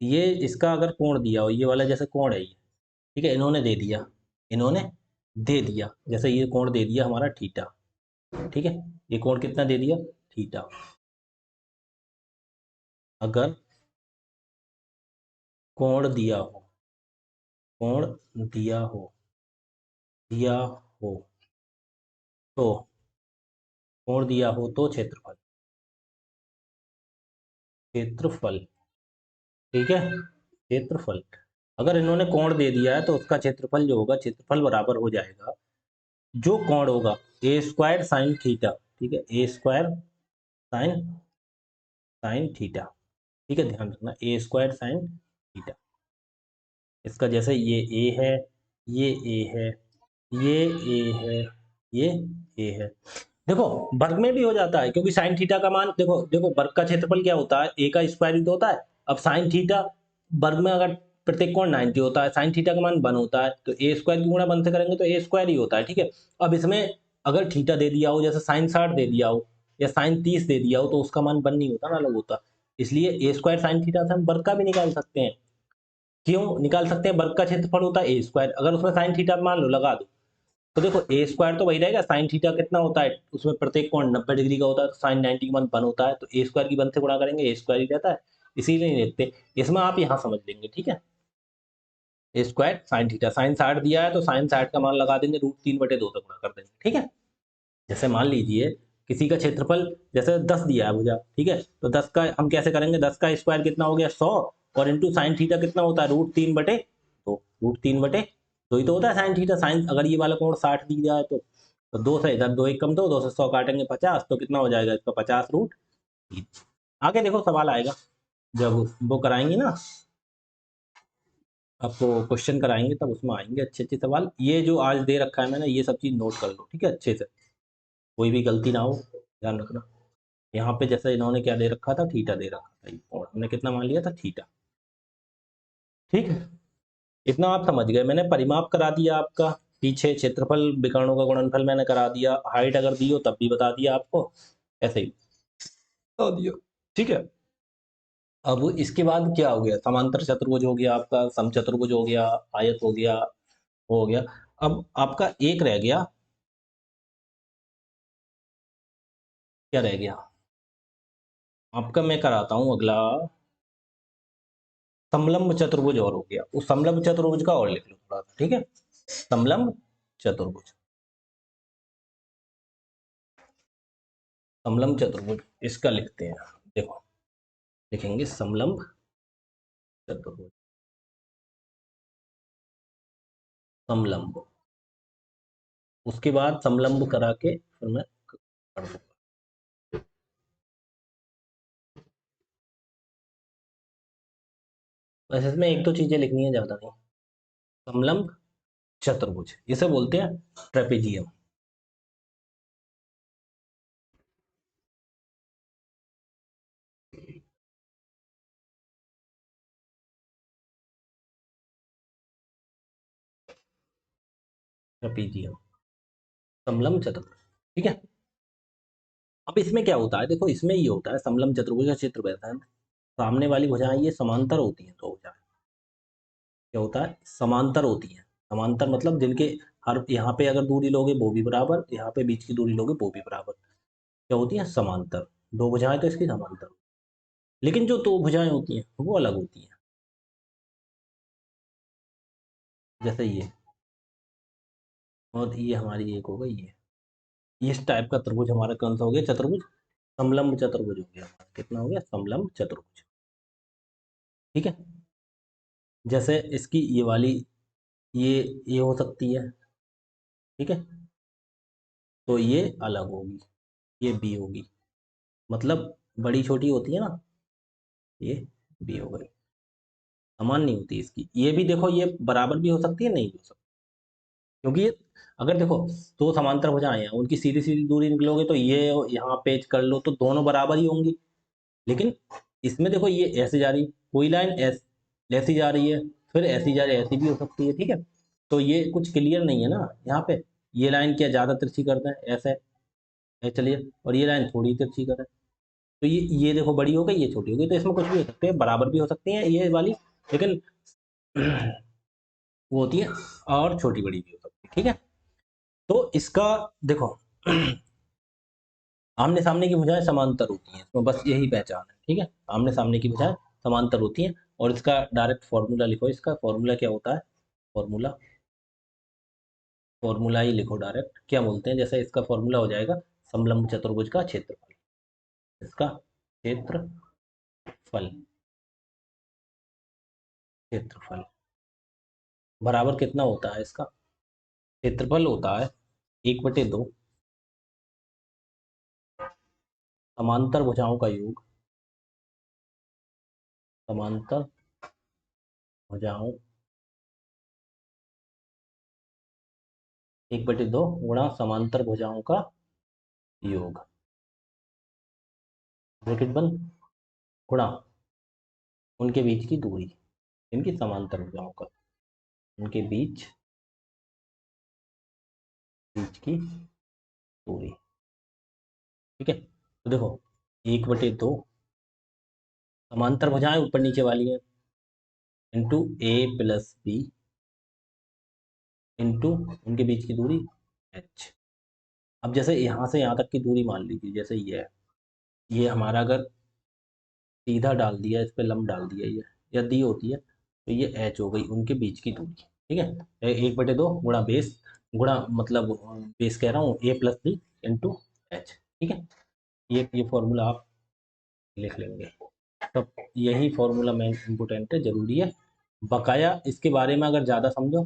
ये इसका अगर कोण दिया हो, ये वाला जैसे कोण है ये, ठीक है, इन्होंने दे दिया, इन्होंने दे दिया, जैसे ये कोण दे दिया हमारा थीटा, ठीक है, ये कोण कितना दे दिया, थीटा, अगर कोण दिया हो, कोण दिया हो, दिया हो, तो कोण दिया हो तो क्षेत्रफल, क्षेत्रफल, ठीक है, क्षेत्रफल, अगर इन्होंने कोण दे दिया है तो उसका क्षेत्रफल जो होगा, क्षेत्रफल बराबर हो जाएगा, जो कोण होगा ए स्क्वायर साइन थीटा, ठीक है, ए स्क्वायर साइन, साइन थीटा, ठीक है, ध्यान रखना, ए स्क्वायर साइन थीटा, इसका जैसे ये ए है, ये ए है, ये ए है, ये ए है, देखो वर्ग में भी हो जाता है, क्योंकि साइन थीटा का मान देखो, देखो वर्ग का क्षेत्रफल क्या होता है, ए का स्क्वायर ही तो होता है, अब साइन थीटा वर्ग में अगर प्रत्येक कोण 90 होता है, साइन थीटा का मान 1 होता है, तो ए स्क्वायर की गुणा 1 से करेंगे तो ए स्क्वायर ही होता है, ठीक है। अब इसमें अगर थीटा दे दिया हो, जैसे साइन 60 दे दिया हो या साइन 30 दे दिया हो, तो उसका मान 1 नहीं होता ना, अलग होता, इसलिए ए स्क्वायर साइन थीटा से हम वर्ग का भी निकाल सकते हैं, क्यों निकाल सकते हैं, वर्ग का क्षेत्रफल होता है ए स्क्वायर, अगर उसमें साइन थीटा मान लो लगा दो, तो देखो ए स्क्वायर तो वही रहेगा, साइन थीटा कितना होता है, उसमें प्रत्येक कोण 90 डिग्री का होता है, तो साइन 90 का मान 1 होता है, तो ए स्क्वायर की 1 से गुणा करेंगे, ए स्क्वायर ही रहता है, इसीलिए नहीं लिखते, इसमें आप यहाँ समझ लेंगे, ठीक है, ए स्क्वायर साइन थीटा, साइन 60 दिया है तो साइन 60 का मान लगा देंगे, √3/2 से गुणा कर देंगे, ठीक है। जैसे मान लीजिए किसी का क्षेत्रफल जैसे 10 दिया है भुजा, ठीक है, तो 10 का हम कैसे करेंगे, 10 का स्क्वायर कितना हो गया 100, और इंटू साइन थीटा कितना होता है, √3/2, √3/2 ही तो होता है साइन थीटा, साइन अगर ये वाला कोण 60 दिया है तो 2 से इधर 2 एक कम, दो 2 से 100 काटेंगे 50, तो कितना हो जाएगा इसका 50 √3, आगे देखो सवाल आएगा, जब वो कराएंगे ना, आपको क्वेश्चन कराएंगे तब उसमें आएंगे अच्छे अच्छे सवाल। ये जो आज दे रखा है मैंने, ये सब चीज़ नोट कर लो, ठीक है, अच्छे से, कोई भी गलती ना हो, ध्यान रखना। यहाँ पे जैसे इन्होंने क्या दे रखा था, थीटा दे रखा था, और हमने कितना मान लिया था, थीटा। ठीक है, इतना आप समझ गए। मैंने परिमाप करा दिया आपका, पीछे क्षेत्रफल विकर्णों का गुणनफल मैंने करा दिया, हाइट अगर दी हो तब भी बता दिया आपको, ऐसे ही बता दिया। ठीक है, अब इसके बाद क्या हो गया, समांतर चतुर्भुज हो गया आपका, समचतुर्भुज हो गया, आयत हो गया, हो गया। अब आपका एक रह गया, क्या रह गया आपका, मैं कराता हूं अगला, समलंब चतुर्भुज और हो गया। उस समलंब चतुर्भुज का और लिख लो थोड़ा सा, ठीक है, समलंब चतुर्भुज, समलंब चतुर्भुज इसका लिखते हैं। देखो, लिखेंगे समलंब चतुर्भुज, समलंब, उसके बाद समलंब करा के फिर मैं कर दूंगा। बस इसमें एक दो चीजें लिखनी है, ज्यादा नहीं। समलंब चतुर्भुज इसे बोलते हैं ट्रेपेजियम। ट्रेपेजियम, समलंब चतुर्भुज, ठीक है। अब इसमें क्या होता है, देखो इसमें ये होता है, समलंब चतुर्भुज का क्षेत्र रहता है, सामने वाली भुजाएं ये समांतर होती हैं, तो भुजाएं क्या होता है, समांतर होती हैं। समांतर मतलब जिनके हर, यहाँ पे अगर दूरी लोगे वो भी बराबर, यहाँ पे बीच की दूरी लोगे वो भी बराबर, क्या होती है, समांतर। दो भुजाएं तो इसकी समांतर, लेकिन जो दो भुजाएं होती हैं वो अलग होती हैं, जैसे ये, और ये हमारी एक हो गई ये इस टाइप का त्रिभुज हमारा कौन सा हो गया, चतुर्भुज, समलंब चतुर्भुज हो गया हमारा। कितना हो गया, समलंब चतुर्भुज, ठीक है। जैसे इसकी ये वाली, ये हो सकती है, ठीक है, तो ये अलग होगी, ये बी होगी, मतलब बड़ी छोटी होती है ना, ये बी हो गई, समान नहीं होती इसकी। ये भी देखो, ये बराबर भी हो सकती है, नहीं भी हो सकती, क्योंकि ये, अगर देखो दो समांतर भुजाएं हैं, उनकी सीधी सीधी दूरी निकलोगे तो ये यहाँ पेच कर लो तो दोनों बराबर ही होंगी। लेकिन इसमें देखो, ये ऐसे जा रही, कोई लाइन ऐसी जा रही है, फिर ऐसी जा रही है, ऐसी भी हो सकती है, ठीक है। तो ये कुछ क्लियर नहीं है ना यहाँ पे, ये लाइन क्या ज्यादा तिरछी करता है, ऐसे है, चलिए, और ये लाइन थोड़ी तिरछी कर है, तो ये देखो बड़ी हो गई, ये छोटी हो गई, तो इसमें कुछ भी हो सकते हैं, बराबर भी हो सकती हैं ये वाली, लेकिन वो होती है, और छोटी बड़ी भी हो सकती है, ठीक है। तो इसका देखो, आमने सामने की भुजाएं समांतर होती हैं, इसमें बस यही पहचान है, ठीक है, आमने सामने की भुजाएं समांतर होती हैं। और इसका डायरेक्ट फॉर्मूला लिखो, इसका फॉर्मूला क्या होता है, फॉर्मूला, फॉर्मूला ही लिखो डायरेक्ट, क्या बोलते हैं, जैसे इसका फॉर्मूला हो जाएगा समलंब चतुर्भुज का क्षेत्रफल, इसका क्षेत्रफल, क्षेत्रफल बराबर कितना होता है, इसका क्षेत्रफल होता है 1/2 समांतर भुजाओं का योग, समांतर भुजाओं 1/2 गुणा समांतर भुजाओं का योग, ब्रैकेट बंद, गुणा उनके बीच की दूरी, इनकी समांतर भुजाओं का, उनके बीच बीच की दूरी, ठीक है। तो देखो, 1/2 समांतर भुजाएं ऊपर नीचे वाली हैं, इंटू ए प्लस बी, इंटू उनके बीच की दूरी एच। अब जैसे यहाँ से यहाँ तक की दूरी मान लीजिए, जैसे ये है, ये हमारा अगर सीधा डाल दिया, इस पे लंब डाल दिया, ये या दी होती है, तो ये एच हो गई उनके बीच की दूरी, ठीक है। 1/2 गुणा बेस, गुणा मतलब बेस कह रहा हूँ, ए प्लस बी इंटू एच, ठीक है। ये फॉर्मूला आप लिख लेंगे, तब यही फॉर्मूला मेन इम्पोर्टेंट है, जरूरी है। बकाया इसके बारे में अगर ज़्यादा समझो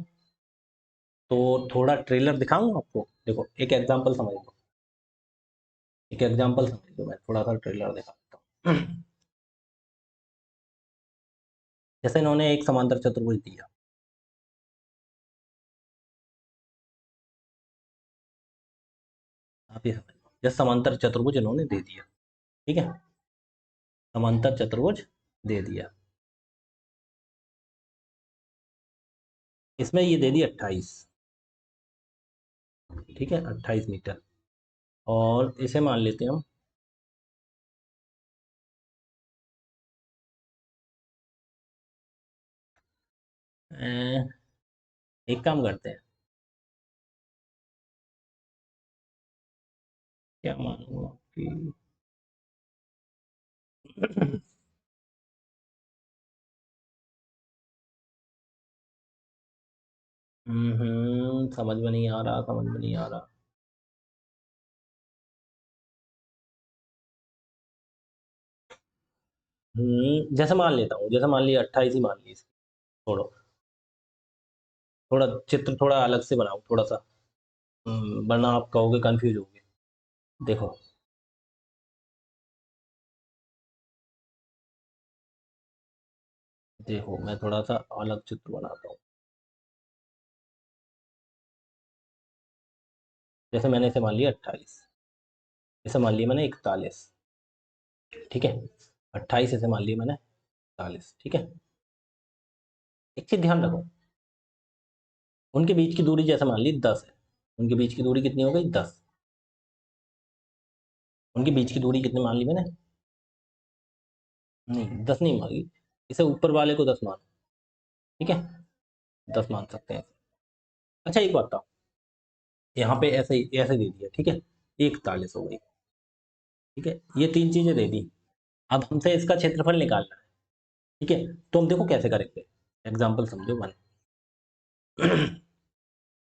तो थोड़ा ट्रेलर दिखाऊं आपको, देखो एक एग्जांपल समझ लो, एक एग्जांपल समझ लो, मैं थोड़ा सा ट्रेलर दिखाता हूँ। जैसे इन्होंने एक समांतर चतुर्भुज दिया, आप ये समझ लो, जैसे समांतर चतुर्भुज इन्होंने दे दिया, ठीक है, समांतर चतुर्भुज दे दिया, इसमें ये दे दी 28, ठीक है, 28 मीटर, और इसे मान लेते हैं हम एक काम करते हैं, क्या मानूंगा कि समझ में नहीं आ रहा, समझ में नहीं आ रहा। जैसे मान लेता हूँ, जैसे मान लिया 28 ही मान ली, छोड़ो, थोड़ा चित्र थोड़ा अलग से बनाओ थोड़ा सा, वरना आप कहोगे कंफ्यूज होगे। देखो, देखो मैं थोड़ा सा अलग चित्र बनाता हूँ। जैसे मैंने इसे मान लिया 28, इसे मान लिया मैंने 41, ठीक है, 28 इसे मान लिया मैंने 41, ठीक है। एक चीज ध्यान रखो, उनके बीच की दूरी जैसे मान ली 10 है, उनके बीच की दूरी कितनी हो गई 10, उनके बीच की दूरी कितनी मान ली मैंने, नहीं 10 नहीं मांगी, इसे ऊपर वाले को 10 मान, ठीक है, 10 मान सकते हैं। अच्छा एक बात बताओ, यहाँ पे ऐसे ऐसे दे दिया, ठीक है, 41 हो गई, ठीक है, ये तीन चीजें दे दी, अब हमसे इसका क्षेत्रफल निकालना है, ठीक है, तो हम देखो कैसे करेंगे, एग्जाम्पल समझो वन।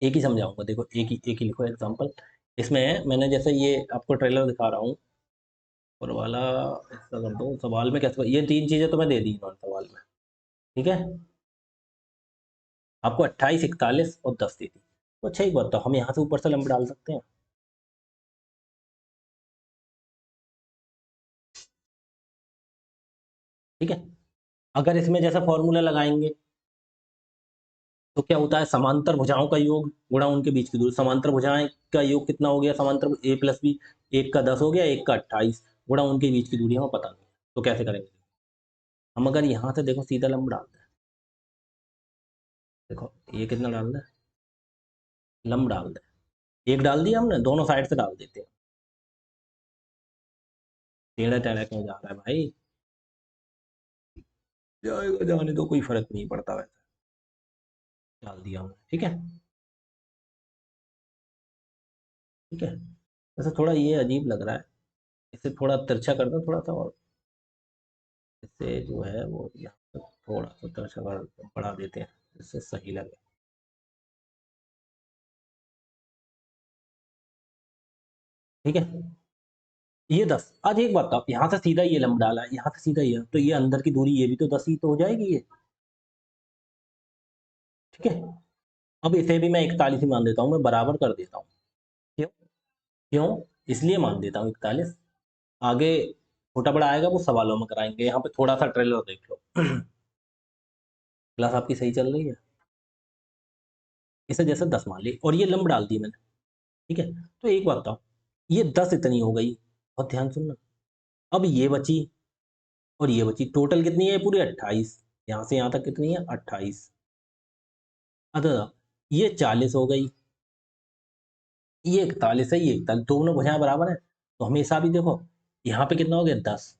एक ही समझाऊंगा, देखो एक ही लिखो एग्जाम्पल। इसमें मैंने जैसे ये आपको ट्रेलर दिखा रहा हूँ, और वाला ऐसा कर दो, सवाल में कैसे, ये तीन चीजें तो मैं दे दी इन्होंने सवाल में, ठीक है, आपको 28, 41 और 10 दी थी, तो अच्छा एक बात, तो हम यहाँ से ऊपर से लंब डाल सकते हैं, ठीक है। अगर इसमें जैसा फॉर्मूला लगाएंगे तो क्या होता है, समांतर भुजाओं का योग गुणा उनके बीच की दूरी, समांतर भुजाएं का योग कितना हो गया, समांतर ए प्लस बी, एक का 10 हो गया, एक का 28, गुणा उनके बीच की दूरी हमें पता नहीं है, तो कैसे करेंगे, हम अगर यहाँ से देखो सीधा लंब डालते हैं, देखो ये कितना डालना है, लंब डाल दें, एक डाल दिया हमने, दोनों साइड से डाल देते हैं, टेढ़ा टेढ़ा क्यों जा रहा है भाई, जाएगा जाने दो, कोई फर्क नहीं पड़ता वैसे, डाल दिया हमने, ठीक है, ठीक है। वैसे थोड़ा ये अजीब लग रहा है, इसे थोड़ा तिरछा कर दो थोड़ा सा, और इससे जो है वो यहाँ तक थोड़ा सा तिरछा बढ़ा देते हैं, इससे सही लगे, ठीक है, ये 10, आज एक बात, आप यहाँ से सीधा ये लंब डाला है, यहाँ से सीधा ये, तो ये अंदर की दूरी ये भी तो 10 ही तो हो जाएगी ये, ठीक है। अब इसे भी मैं 41 ही मान देता हूँ, मैं बराबर कर देता हूँ, क्यों, क्यों, इसलिए मान देता हूँ 41, आगे छोटा बड़ा आएगा वो सवालों में कराएंगे, यहाँ पे थोड़ा सा ट्रेलर देख लो। क्लास आपकी सही चल रही है, इसे जैसे 10 मान ली और ये लंब डाल दी मैंने, ठीक है, तो एक बात बताओ, ये 10 इतनी हो गई, और ध्यान सुनना, अब ये बची और ये बची, टोटल कितनी है पूरी 28, यहाँ से यहाँ तक कितनी है 28, अतः ये 40 हो गई, ये 41 है, ये 41, दोनों भुजाएं बराबर है, तो हमेशा भी देखो यहाँ पे कितना हो गया 10,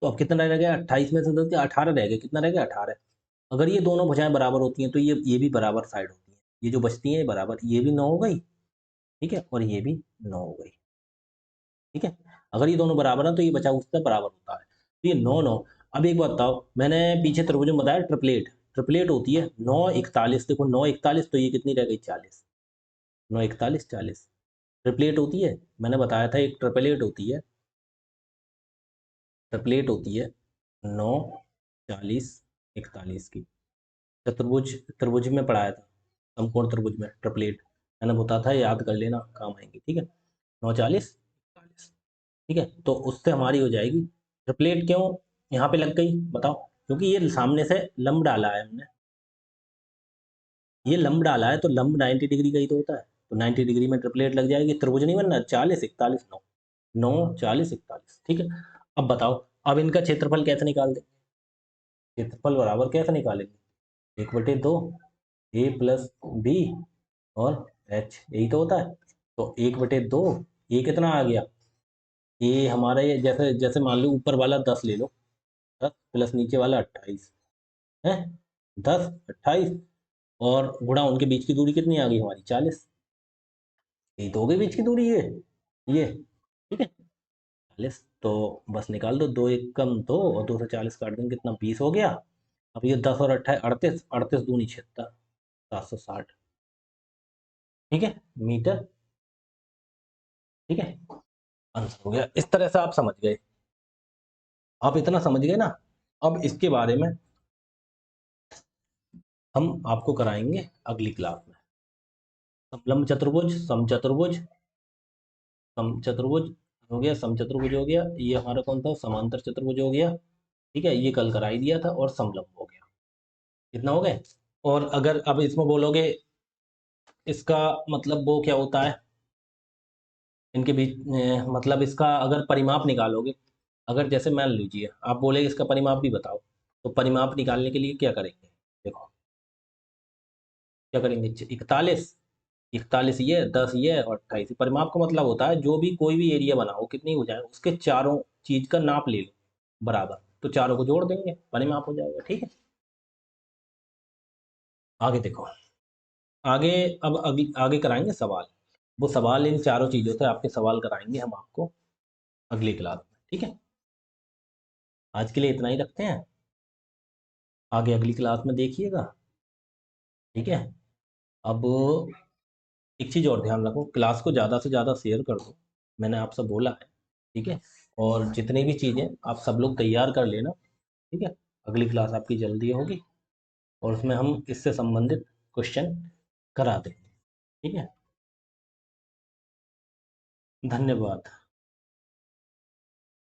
तो अब कितना रह गया 28 में से 10 गया 18 रह गया, कितना रह गया 18, अगर ये दोनों भुजाएं बराबर होती हैं तो ये भी बराबर साइड होती है, ये जो बचती है ये बराबर, ये भी 9 हो गई, ठीक है, और ये भी 9 हो गई, ठीक है, अगर ये दोनों बराबर हैं तो ये बचा उससे बराबर होता है, तो ये 9 9। अब एक बात बताओ, मैंने पीछे त्रिभुज में बताया ट्रिपलेट, ट्रिपलेट होती है 9 41, देखो 9 41, तो ये कितनी रह गई 40, 9 41 40, ट्रिपलेट होती है, मैंने बताया था एक ट्रिपलेट होती है, ट्रिपलेट होती है 9 40 41 की, चतुर्भुज, त्रिभुज में पढ़ाया था, समकोण त्रिभुज में ट्रिपलेट, मैंने बताया था, याद कर लेना काम आएंगे, ठीक है, 9 40 41, ठीक है, तो उससे हमारी हो जाएगी ट्रिपलेट, क्यों यहाँ पे लग गई बताओ, क्योंकि ये सामने से लंब डाला है हमने, ये लंब डाला है तो लंब 90 डिग्री का ही तो होता है, तो 90 डिग्री में ट्रिपलेट लग जाएगी, त्रिभुज नहीं बनना। 40 41 9, 9 40 41, ठीक है। अब बताओ, अब इनका क्षेत्रफल कैसे निकाल देंगे? क्षेत्रफल बराबर कैसे निकालेंगे? 1/2 ए प्लस बी और एच, यही तो होता है। तो 1/2, ये कितना आ गया? ये हमारा, ये जैसे जैसे मान लो ऊपर वाला 10 ले लो, 10 प्लस नीचे वाला 28 है, 10 28, और गुणा उनके बीच की दूरी कितनी आ गई हमारी? 40। यही तो हो गई बीच की दूरी, ये ठीक है 40। तो बस निकाल दो, 2 1 कम 2 और 2 से 40 काट देंगे, कितना 20 हो गया। अब ये 10 और 28 38, 38 दूनी 76, 760, ठीक है मीटर, ठीक है। आंसर हो गया। इस तरह से आप समझ गए, आप इतना समझ गए ना। अब इसके बारे में हम आपको कराएंगे अगली क्लास में। समलंब चतुर्भुज, समचतुर्भुज, समचतुर्भुज हो गया, समचतुर्भुज हो गया, ये हमारा कौन था? समांतर चतुर्भुज हो गया, ठीक है, ये कल करा ही दिया था, और समलंब हो गया। कितना हो गए? और अगर अब इसमें बोलोगे इसका मतलब वो क्या होता है, इनके बीच मतलब इसका अगर परिमाप निकालोगे, अगर जैसे मान लीजिए आप बोले इसका परिमाप भी बताओ, तो परिमाप निकालने के लिए क्या करेंगे? देखो क्या करेंगे, 41, 41 ये, 10 ये और 28। परिमाप का मतलब होता है जो भी कोई भी एरिया बनाओ, कितनी हो जाए, उसके चारों चीज का नाप ले लो बराबर, तो चारों को जोड़ देंगे, परिमाप हो जाएगा, ठीक है। आगे देखो, आगे, अब आगे कराएंगे सवाल। वो सवाल इन चारों चीजों से आपके सवाल कराएंगे हम आपको अगली क्लास में, ठीक है। आज के लिए इतना ही रखते हैं, आगे अगली क्लास में देखिएगा, ठीक है। अब एक चीज़ और ध्यान रखो, क्लास को ज़्यादा से ज़्यादा शेयर कर दो, मैंने आपसे बोला है, ठीक है। और जितनी भी चीज़ें आप सब लोग तैयार कर लेना, ठीक है। अगली क्लास आपकी जल्दी होगी, और उसमें हम इससे संबंधित क्वेश्चन करा देंगे, ठीक है। धन्यवाद।